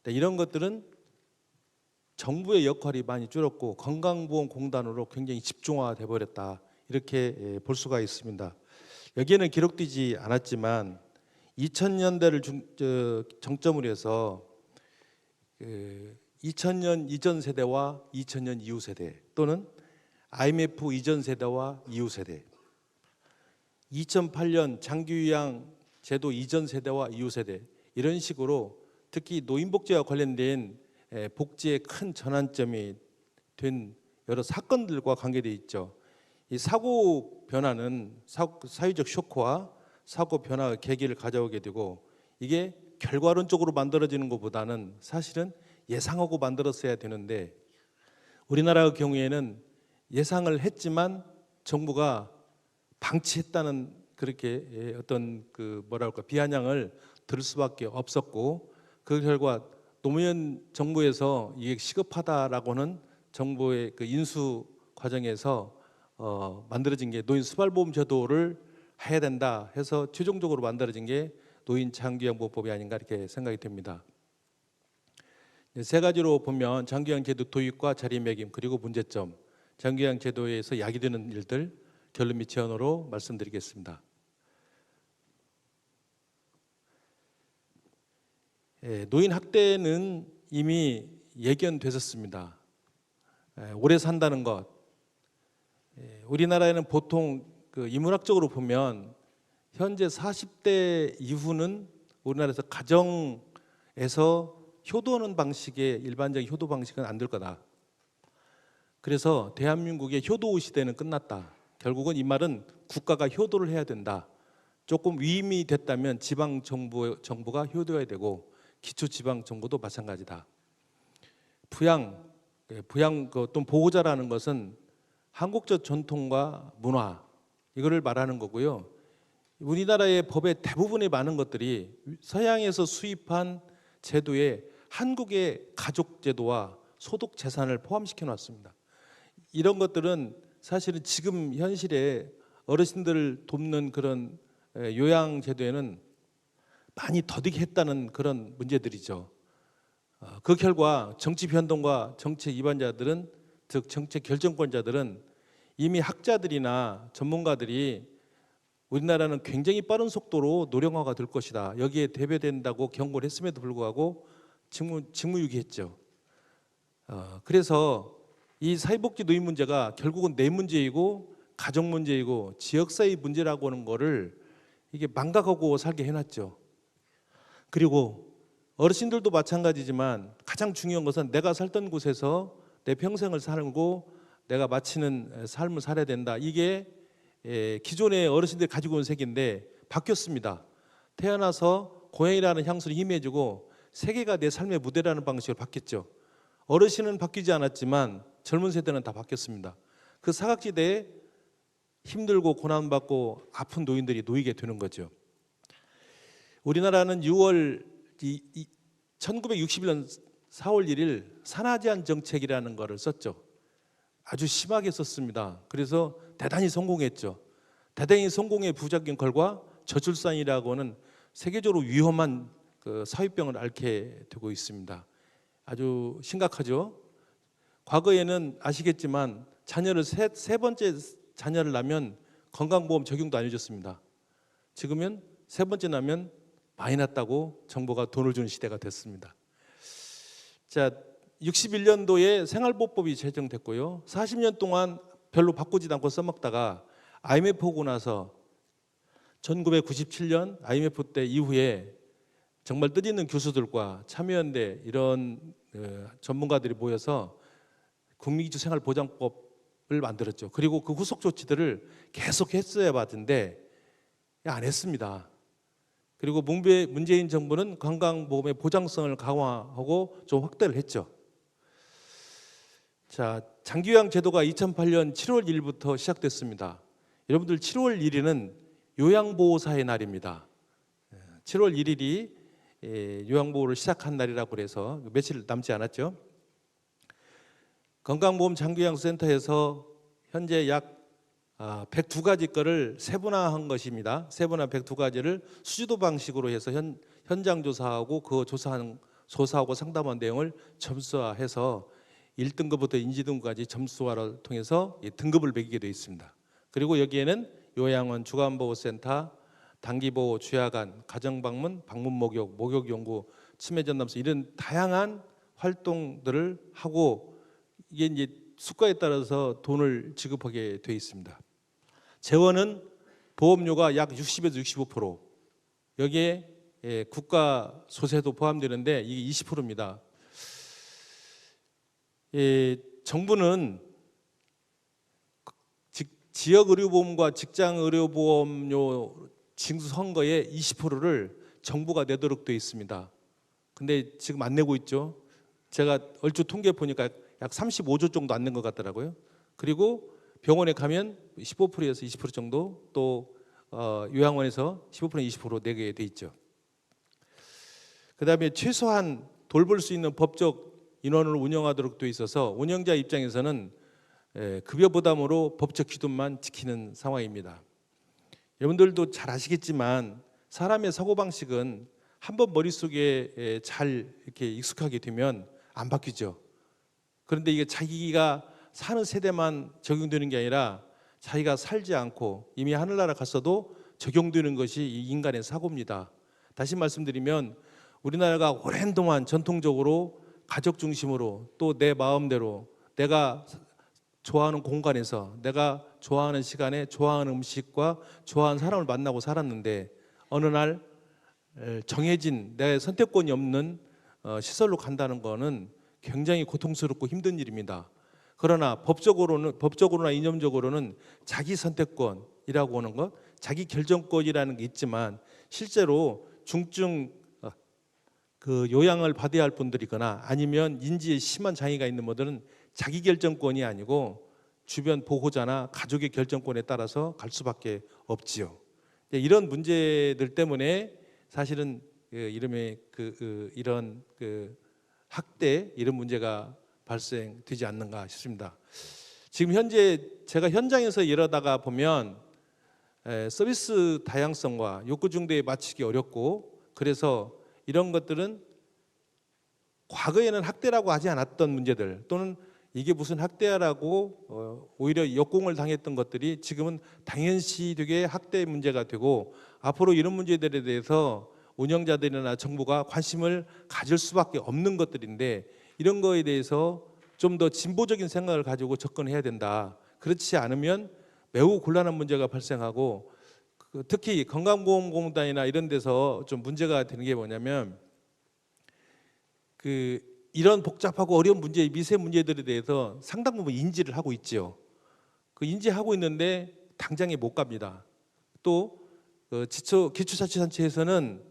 이런 것들은 정부의 역할이 많이 줄었고 건강보험공단으로 굉장히 집중화돼 버렸다, 이렇게 볼 수가 있습니다. 여기에는 기록되지 않았지만 2000년대를 정점으로 해서 2000년 이전 세대와 2000년 이후 세대, 또는 IMF 이전 세대와 이후 세대, 2008년 장기요양 제도 이전 세대와 이후 세대, 이런 식으로 특히 노인복지와 관련된 복지의 큰 전환점이 된 여러 사건들과 관계되어 있죠. 이 사고 변화는 사회적 쇼크와 사고 변화의 계기를 가져오게 되고, 이게 결과론적으로 만들어지는 것보다는 사실은 예상하고 만들었어야 되는데, 우리나라의 경우에는 예상을 했지만 정부가 방치했다는 그렇게 어떤 그 뭐랄까 비아냥을 들을 수밖에 없었고, 그 결과 노무현 정부에서 이게 시급하다라고는 정부의 그 인수 과정에서 만들어진 게 노인 수발보험 제도를 해야 된다 해서 최종적으로 만들어진 게 노인 장기요양보호법이 아닌가 이렇게 생각이 됩니다. 세 가지로 보면 장기요양 제도 도입과 자리매김, 그리고 문제점, 장기요양 제도에서 야기되는 일들, 결론 및 제언으로 말씀드리겠습니다. 노인 학대는 이미 예견됐었습니다. 오래 산다는 것, 우리나라에는 보통 그 인문학적으로 보면 현재 40대 이후는 우리나라에서 가정에서 효도하는 방식의 일반적인 효도 방식은 안 될 거다. 그래서 대한민국의 효도 시대는 끝났다. 결국은 이 말은 국가가 효도를 해야 된다. 조금 위임이 됐다면 지방 정부가 효도해야 되고, 기초지방 정부도 마찬가지다. 부양 또는 보호자라는 것은 한국적 전통과 문화, 이거를 말하는 거고요. 우리나라의 법의 대부분의 많은 것들이 서양에서 수입한 제도에 한국의 가족 제도와 소득 재산을 포함시켜 놨습니다. 이런 것들은 사실은 지금 현실에 어르신들을 돕는 그런 요양 제도에는 많이 더디했다는 그런 문제들이죠. 그 결과 정치 변동과 정책 위반자들은, 즉 정책 결정권자들은 이미 학자들이나 전문가들이 우리나라는 굉장히 빠른 속도로 노령화가 될 것이다, 여기에 대비된다고 경고를 했음에도 불구하고 직무유기했죠. 그래서 이 사회복지 노인 문제가 결국은 내 문제이고 가족 문제이고 지역사회 문제라고 하는 거를 이게 망각하고 살게 해놨죠. 그리고 어르신들도 마찬가지지만 가장 중요한 것은 내가 살던 곳에서 내 평생을 살고 내가 마치는 삶을 살아야 된다. 이게 기존의 어르신들이 가지고 온 세계인데 바뀌었습니다. 태어나서 고향이라는 향수를 힘해주고 세계가 내 삶의 무대라는 방식으로 바뀌었죠. 어르신은 바뀌지 않았지만 젊은 세대는 다 바뀌었습니다. 그 사각지대에 힘들고 고난받고 아픈 노인들이 놓이게 되는 거죠. 우리나라는 1961년 4월 1일 산하제한 정책이라는 거를 썼죠. 아주 심하게 썼습니다. 그래서 대단히 성공했죠. 대단히 성공의 부작용 결과 저출산이라고 하는 세계적으로 위험한 그 사회병을 앓게 되고 있습니다. 아주 심각하죠. 과거에는 아시겠지만 자녀를 세 번째 자녀를 낳으면 건강보험 적용도 안 해줬습니다. 지금은 세 번째 낳으면 많이 났다고 정부가 돈을 주는 시대가 됐습니다. 자, 61년도에 생활보호법이 제정됐고요. 40년 동안 별로 바꾸지도 않고 써먹다가 IMF 오고 나서 1997년 IMF 때 이후에 정말 뜻있는 교수들과 참여연대 이런 전문가들이 모여서 국민기초 생활보장법을 만들었죠. 그리고 그 후속 조치들을 계속 했어야 받은데 안 했습니다. 그리고 문재인 정부는 건강보험의 보장성을 강화하고 좀 확대를 했죠. 자, 장기요양 제도가 2008년 7월 1일부터 시작됐습니다. 여러분들 7월 1일은 요양보호사의 날입니다. 7월 1일이 요양보호를 시작한 날이라고 그래서 며칠 남지 않았죠. 건강보험 장기요양센터에서 현재 약 102가지 거를 세분화한 것입니다. 세분화 102가지를 수주도 방식으로 해서 현장 조사하고 그 조사하고 상담한 내용을 점수화해서 1등급부터 인지등급까지 점수화를 통해서 등급을 매기게 되어 있습니다. 그리고 여기에는 요양원, 주간보호센터, 단기보호, 주야간, 가정방문, 방문 목욕, 목욕연구, 치매전담소 이런 다양한 활동들을 하고 이게 이제 수가에 따라서 돈을 지급하게 되어 있습니다. 재원은 보험료가 약 60에서 65%, 여기에 국가 소세도 포함되는데 이게 20%입니다. 정부는 지역의료보험과 직장의료보험료 징수 선거의 20%를 정부가 내도록 되어 있습니다. 근데 지금 안 내고 있죠. 제가 얼추 통계 보니까 약 35조 정도 안 낸 것 같더라고요. 그리고 병원에 가면 15%에서 20% 정도, 또 요양원에서 15% 20% 내게 돼 있죠. 그다음에 최소한 돌볼 수 있는 법적 인원을 운영하도록 돼 있어서 운영자 입장에서는 급여 부담으로 법적 기준만 지키는 상황입니다. 여러분들도 잘 아시겠지만 사람의 사고방식은 한번 머릿속에 잘 이렇게 익숙하게 되면 안 바뀌죠. 그런데 이게 자기가 사는 세대만 적용되는 게 아니라 자기가 살지 않고 이미 하늘나라 갔어도 적용되는 것이 이 인간의 사고입니다. 다시 말씀드리면 우리나라가 오랜 동안 전통적으로 가족 중심으로 또 내 마음대로 내가 좋아하는 공간에서 내가 좋아하는 시간에 좋아하는 음식과 좋아하는 사람을 만나고 살았는데 어느 날 정해진 내 선택권이 없는 시설로 간다는 거는 굉장히 고통스럽고 힘든 일입니다. 그러나 법적으로나 이념적으로는 자기 선택권이라고 하는 것, 자기 결정권이라는 게 있지만 실제로 중증 그 요양을 받아야 할 분들이거나 아니면 인지에 심한 장애가 있는 분들은 자기 결정권이 아니고 주변 보호자나 가족의 결정권에 따라서 갈 수밖에 없지요. 이런 문제들 때문에 사실은 이름의 이런 학대 이런 문제가 발생되지 않는가 싶습니다. 지금 현재 제가 현장에서 일하다가 보면 서비스 다양성과 욕구 중대에 맞추기 어렵고, 그래서 이런 것들은 과거에는 학대라고 하지 않았던 문제들, 또는 이게 무슨 학대야라고 오히려 역공을 당했던 것들이 지금은 당연시 되게 학대 문제가 되고, 앞으로 이런 문제들에 대해서 운영자들이나 정부가 관심을 가질 수밖에 없는 것들인데, 이런 거에 대해서 좀 더 진보적인 생각을 가지고 접근해야 된다. 그렇지 않으면 매우 곤란한 문제가 발생하고, 특히 건강보험공단이나 이런 데서 좀 문제가 되는 게 뭐냐면, 이런 복잡하고 어려운 문제, 미세 문제들에 대해서 상당 부분 인지를 하고 있죠. 인지하고 있는데 당장에 못 갑니다. 또 기초자치단체에서는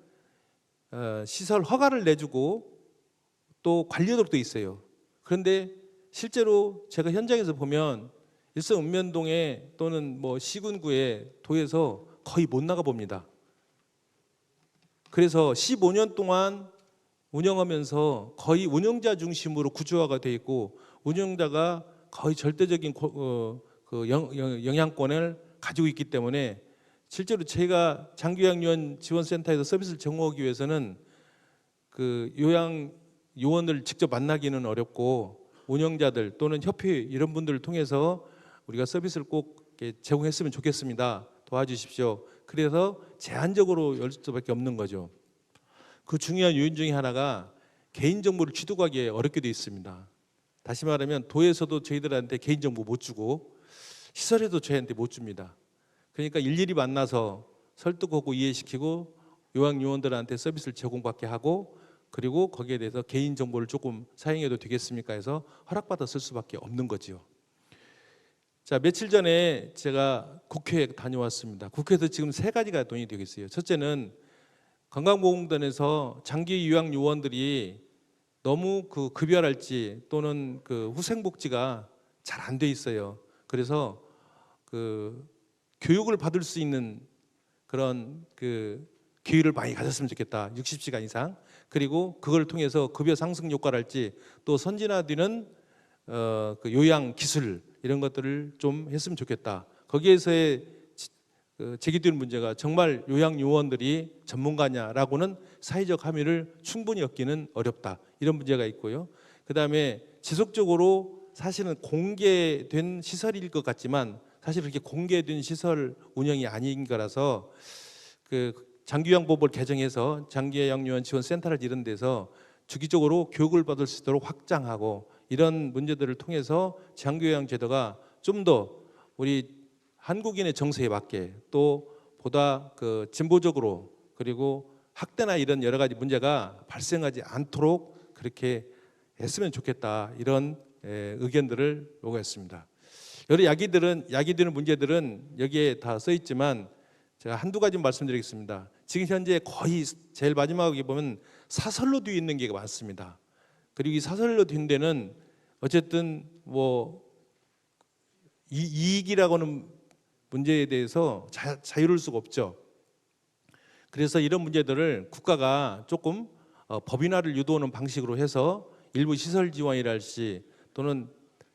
시설 허가를 내주고 또 관리도록도 있어요. 그런데 실제로 제가 현장에서 보면 일선 읍면동에 또는 뭐 시군구에 도에서 거의 못 나가 봅니다. 그래서 15년 동안 운영하면서 거의 운영자 중심으로 구조화가 돼 있고, 운영자가 거의 절대적인 영향권을 가지고 있기 때문에, 실제로 제가 장기요양요원 지원센터에서 서비스를 제공하기 위해서는 요양 요원을 직접 만나기는 어렵고, 운영자들 또는 협회 이런 분들을 통해서 우리가 서비스를 꼭 제공했으면 좋겠습니다. 도와주십시오. 그래서 제한적으로 열 수밖에 없는 거죠. 그 중요한 요인 중에 하나가 개인정보를 취득하기 어렵게 되어 있습니다. 다시 말하면 도에서도 저희들한테 개인정보 못 주고, 시설에도 저희한테 못 줍니다. 그러니까 일일이 만나서 설득하고 이해시키고 요양요원들한테 서비스를 제공받게 하고, 그리고 거기에 대해서 개인정보를 조금 사용해도 되겠습니까 해서 허락받아 쓸 수밖에 없는 거지요. 자, 며칠 전에 제가 국회에 다녀왔습니다. 국회에서 지금 3가지가 논의되고 있어요. 첫째는 건강보험공단에서 장기 요양 요원들이 너무 급여랄지 또는 후생복지가 잘 안 돼 있어요. 그래서 교육을 받을 수 있는 그런 기회를 많이 가졌으면 좋겠다. 60시간 이상. 그리고 그걸 통해서 급여 상승 효과랄지, 또 선진화되는 요양 기술 이런 것들을 좀 했으면 좋겠다. 거기에서의 제기되는 문제가 정말 요양 요원들이 전문가냐라고는 사회적 함의를 충분히 얻기는 어렵다. 이런 문제가 있고요. 그다음에 지속적으로 사실은 공개된 시설일 것 같지만 사실 그렇게 공개된 시설 운영이 아닌 거라서, 장기요양법을 개정해서 장기요양요원 지원센터를 이런 데서 주기적으로 교육을 받을 수 있도록 확장하고, 이런 문제들을 통해서 장기요양 제도가 좀 더 우리 한국인의 정서에 맞게, 또 보다 진보적으로, 그리고 학대나 이런 여러 가지 문제가 발생하지 않도록 그렇게 했으면 좋겠다. 이런 의견들을 요구했습니다. 여러 야기되는 문제들은 여기에 다 써 있지만 제가 한두 가지 말씀드리겠습니다. 지금 현재 거의 제일 마지막에 보면 사설로 되어 있는 게 많습니다. 그리고 이 사설로 된 데는 어쨌든 이익이라고 하는 문제에 대해서 자유로울 수가 없죠. 그래서 이런 문제들을 국가가 조금 법인화를 유도하는 방식으로 해서 일부 시설 지원이랄지 또는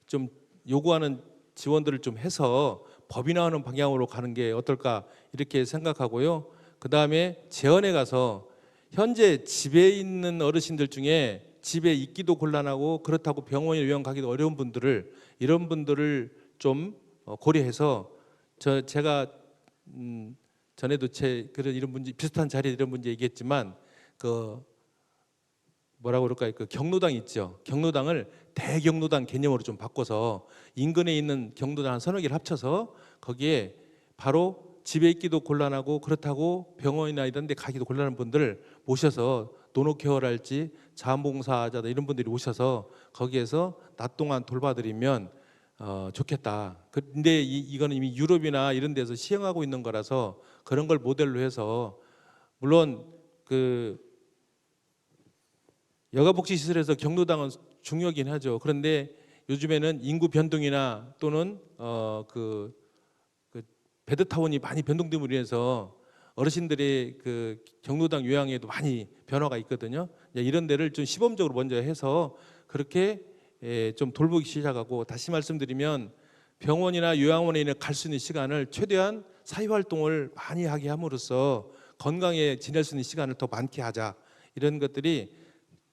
좀 요구하는 지원들을 좀 해서 법인화하는 방향으로 가는 게 어떨까 이렇게 생각하고요. 그 다음에 재원에 가서 현재 집에 있는 어르신들 중에 집에 있기도 곤란하고 그렇다고 병원에 요양 가기도 어려운 분들을, 이런 분들을 좀 고려해서, 제가 전에도 그런 이런 문제, 비슷한 자리에 이런 문제 얘기했지만 뭐라고 그럴까요? 경로당 있죠. 경로당을 대경로당 개념으로 좀 바꿔서 인근에 있는 경로당 한 서너 개를 합쳐서 거기에 바로 집에 있기도 곤란하고 그렇다고 병원이나 이런 데 가기도 곤란한 분들을 모셔서 노노케어랄지 자원봉사자들 이런 분들이 오셔서 거기에서 낮 동안 돌봐드리면 좋겠다. 근데 이거는 이미 유럽이나 이런 데서 시행하고 있는 거라서 그런 걸 모델로 해서, 물론 여가복지시설에서 경로당은 중요하긴 하죠. 그런데 요즘에는 인구 변동이나 또는 그 베드타운이 많이 변동됨으로 인해서 어르신들의 그 경로당 요양에도 많이 변화가 있거든요. 이런 데를 좀 시범적으로 먼저 해서 그렇게 좀 돌보기 시작하고, 다시 말씀드리면 병원이나 요양원에 갈 수 있는 시간을 최대한 사회활동을 많이 하게 함으로써 건강에 지낼 수 있는 시간을 더 많게 하자. 이런 것들이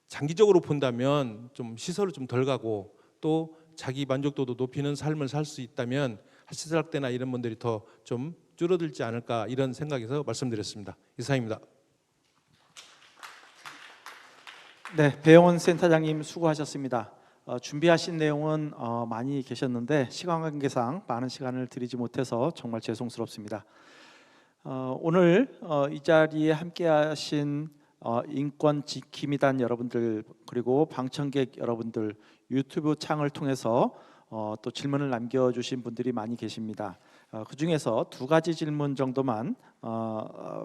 장기적으로 본다면 좀 시설을 좀 덜 가고 또 자기 만족도도 높이는 삶을 살 수 있다면 시설학대나 이런 분들이 더 좀 줄어들지 않을까, 이런 생각에서 말씀드렸습니다. 이상입니다. 네, 배영원 센터장님 수고하셨습니다. 준비하신 내용은 많이 계셨는데 시간 관계상 많은 시간을 드리지 못해서 정말 죄송스럽습니다. 오늘 이 자리에 함께하신 인권 지킴이단 여러분들, 그리고 방청객 여러분들, 유튜브 창을 통해서 또 질문을 남겨주신 분들이 많이 계십니다. 그 중에서 두 가지 질문 정도만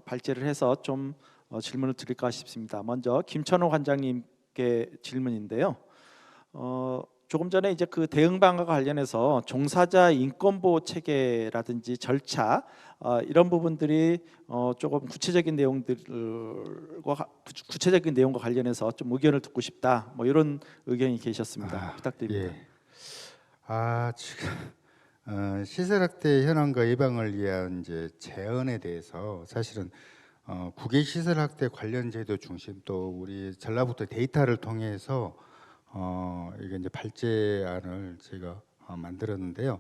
발제를 해서 좀 질문을 드릴까 싶습니다. 먼저 김천호 관장님께 질문인데요. 조금 전에 이제 그 대응 방안과 관련해서 종사자 인권 보호 체계라든지 절차 이런 부분들이 조금 구체적인 내용과 관련해서 좀 의견을 듣고 싶다, 뭐 이런 의견이 계셨습니다. 부탁드립니다. 예. 지금 시설학대 현황과 예방을 위한 이제 제언에 대해서 사실은 국외 시설학대 관련 제도 중심, 또 우리 전라북도 데이터를 통해서 이게 이제 발제안을 제가 만들었는데요.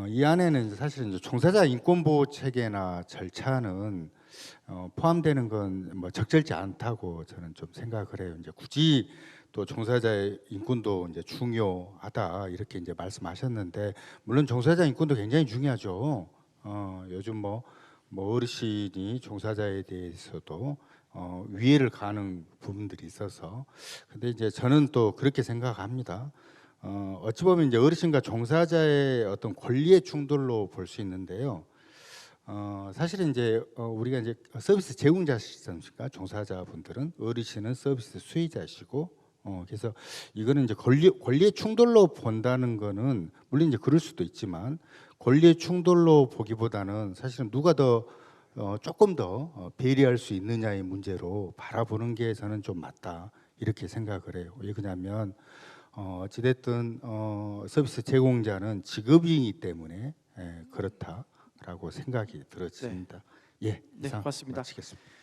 이 안에는 이제 사실은 이제 종사자 인권 보호 체계나 절차는 포함되는 건 뭐 적절치 않다고 저는 좀 생각을 해요. 이제 굳이 또 종사자의 인권도 이제 중요하다 이렇게 이제 말씀하셨는데, 물론 종사자 인권도 굉장히 중요하죠. 요즘 뭐 어르신이 종사자에 대해서도 위해를 가하는 부분들이 있어서, 근데 이제 저는 또 그렇게 생각합니다. 어찌 보면 이제 어르신과 종사자의 어떤 권리의 충돌로 볼 수 있는데요. 사실은 이제 우리가 이제 서비스 제공자시지 않습니까? 종사자분들은, 어르신은 서비스 수혜자시고, 그래서 이거는 이제 권리의 충돌로 본다는 거는 물론 이제 그럴 수도 있지만, 권리의 충돌로 보기보다는 사실은 누가 더 조금 더 배려할 수 있느냐의 문제로 바라보는 게 저는 좀 맞다 이렇게 생각을 해요. 왜 그러냐면 어찌됐든 서비스 제공자는 직업이기 때문에 그렇다라고 생각이 들어집니다. 예, 네, 이상 고맙습니다. 마치겠습니다.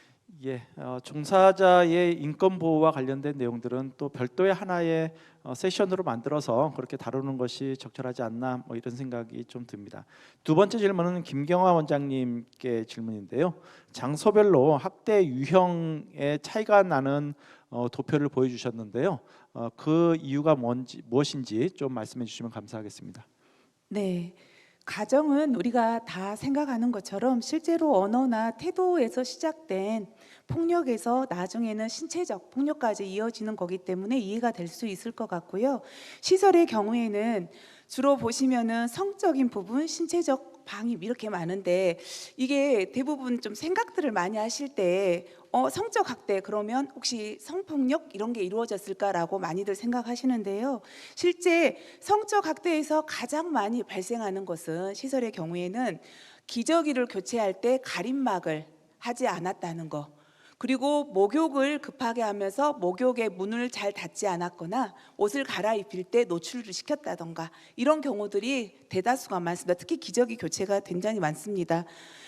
예, 종사자의 인권 보호와 관련된 내용들은 또 별도의 하나의 세션으로 만들어서 그렇게 다루는 것이 적절하지 않나, 뭐 이런 생각이 좀 듭니다. 두 번째 질문은 김경화 원장님께 질문인데요. 장소별로 학대 유형의 차이가 나는 도표를 보여주셨는데요. 그 이유가 무엇인지 좀 말씀해 주시면 감사하겠습니다. 네. 가정은 우리가 다 생각하는 것처럼 실제로 언어나 태도에서 시작된 폭력에서 나중에는 신체적 폭력까지 이어지는 거기 때문에 이해가 될 수 있을 것 같고요. 시설의 경우에는 주로 보시면은 성적인 부분, 신체적 방임 이렇게 많은데, 이게 대부분 좀 생각들을 많이 하실 때 성적 학대 그러면 혹시 성폭력 이런 게 이루어졌을까라고 많이들 생각하시는데요. 실제 성적 학대에서 가장 많이 발생하는 것은 시설의 경우에는 기저귀를 교체할 때 가림막을 하지 않았다는 거, 그리고 목욕을 급하게 하면서 목욕의 문을 잘 닫지 않았거나 옷을 갈아입힐 때 노출을 시켰다던가, 이런 경우들이 대다수가 많습니다. 특히 기저귀 교체가 굉장히 많습니다.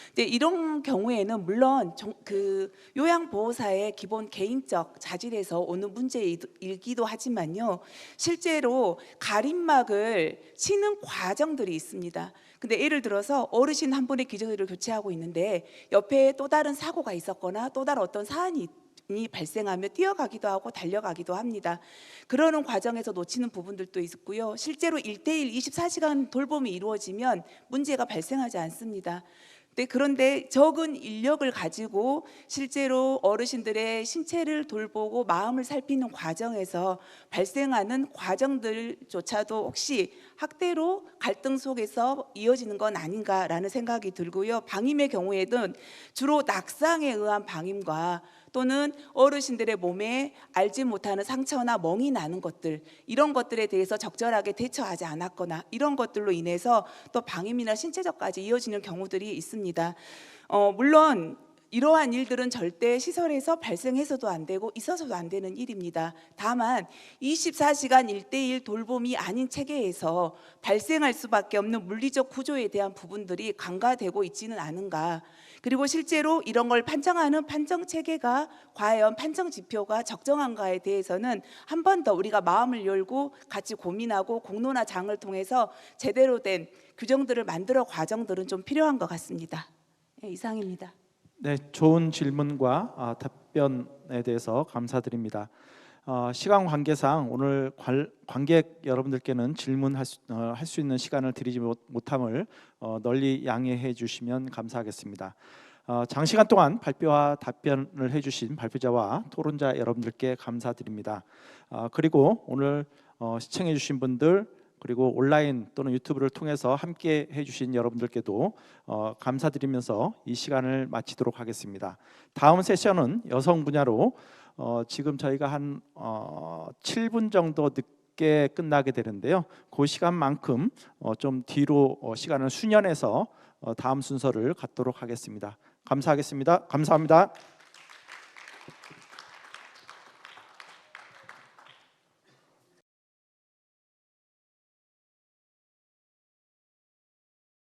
근데 이런 경우에는 물론 그 요양보호사의 기본 개인적 자질에서 오는 문제이기도 하지만요, 실제로 가림막을 치는 과정들이 있습니다. 근데 예를 들어서 어르신 한 분의 기저귀를 교체하고 있는데 옆에 또 다른 사고가 있었거나 또 다른 어떤 사안이 발생하며 뛰어가기도 하고 달려가기도 합니다. 그러는 과정에서 놓치는 부분들도 있고요. 실제로 1:1 24시간 돌봄이 이루어지면 문제가 발생하지 않습니다. 그런데 적은 인력을 가지고 실제로 어르신들의 신체를 돌보고 마음을 살피는 과정에서 발생하는 과정들조차도 혹시 학대로 갈등 속에서 이어지는 건 아닌가라는 생각이 들고요. 방임의 경우에는 주로 낙상에 의한 방임과 또는 어르신들의 몸에 알지 못하는 상처나 멍이 나는 것들, 이런 것들에 대해서 적절하게 대처하지 않았거나 이런 것들로 인해서 또 방임이나 신체적까지 이어지는 경우들이 있습니다. 물론 이러한 일들은 절대 시설에서 발생해서도 안 되고 있어서도 안 되는 일입니다. 다만 24시간 1:1 돌봄이 아닌 체계에서 발생할 수밖에 없는 물리적 구조에 대한 부분들이 간과되고 있지는 않은가. 그리고 실제로 이런 걸 판정하는 판정 체계가 과연 판정 지표가 적정한가에 대해서는 한 번 더 우리가 마음을 열고 같이 고민하고 공론화장을 통해서 제대로 된 규정들을 만들어 과정들은 좀 필요한 것 같습니다. 네, 이상입니다. 네, 좋은 질문과 답변에 대해서 감사드립니다. 시간 관계상 오늘 관객 여러분들께는 질문할 수 있는 시간을 드리지 못함을 널리 양해해 주시면 감사하겠습니다. 장시간 동안 발표와 답변을 해주신 발표자와 토론자 여러분들께 감사드립니다. 그리고 오늘 시청해 주신 분들, 그리고 온라인 또는 유튜브를 통해서 함께 해주신 여러분들께도 감사드리면서 이 시간을 마치도록 하겠습니다. 다음 세션은 여성 분야로 지금 저희가 한 7분 정도 늦게 끝나게 되는데요. 그 시간만큼 좀 뒤로 시간을 수년해서 다음 순서를 갖도록 하겠습니다. 감사하겠습니다. 감사합니다.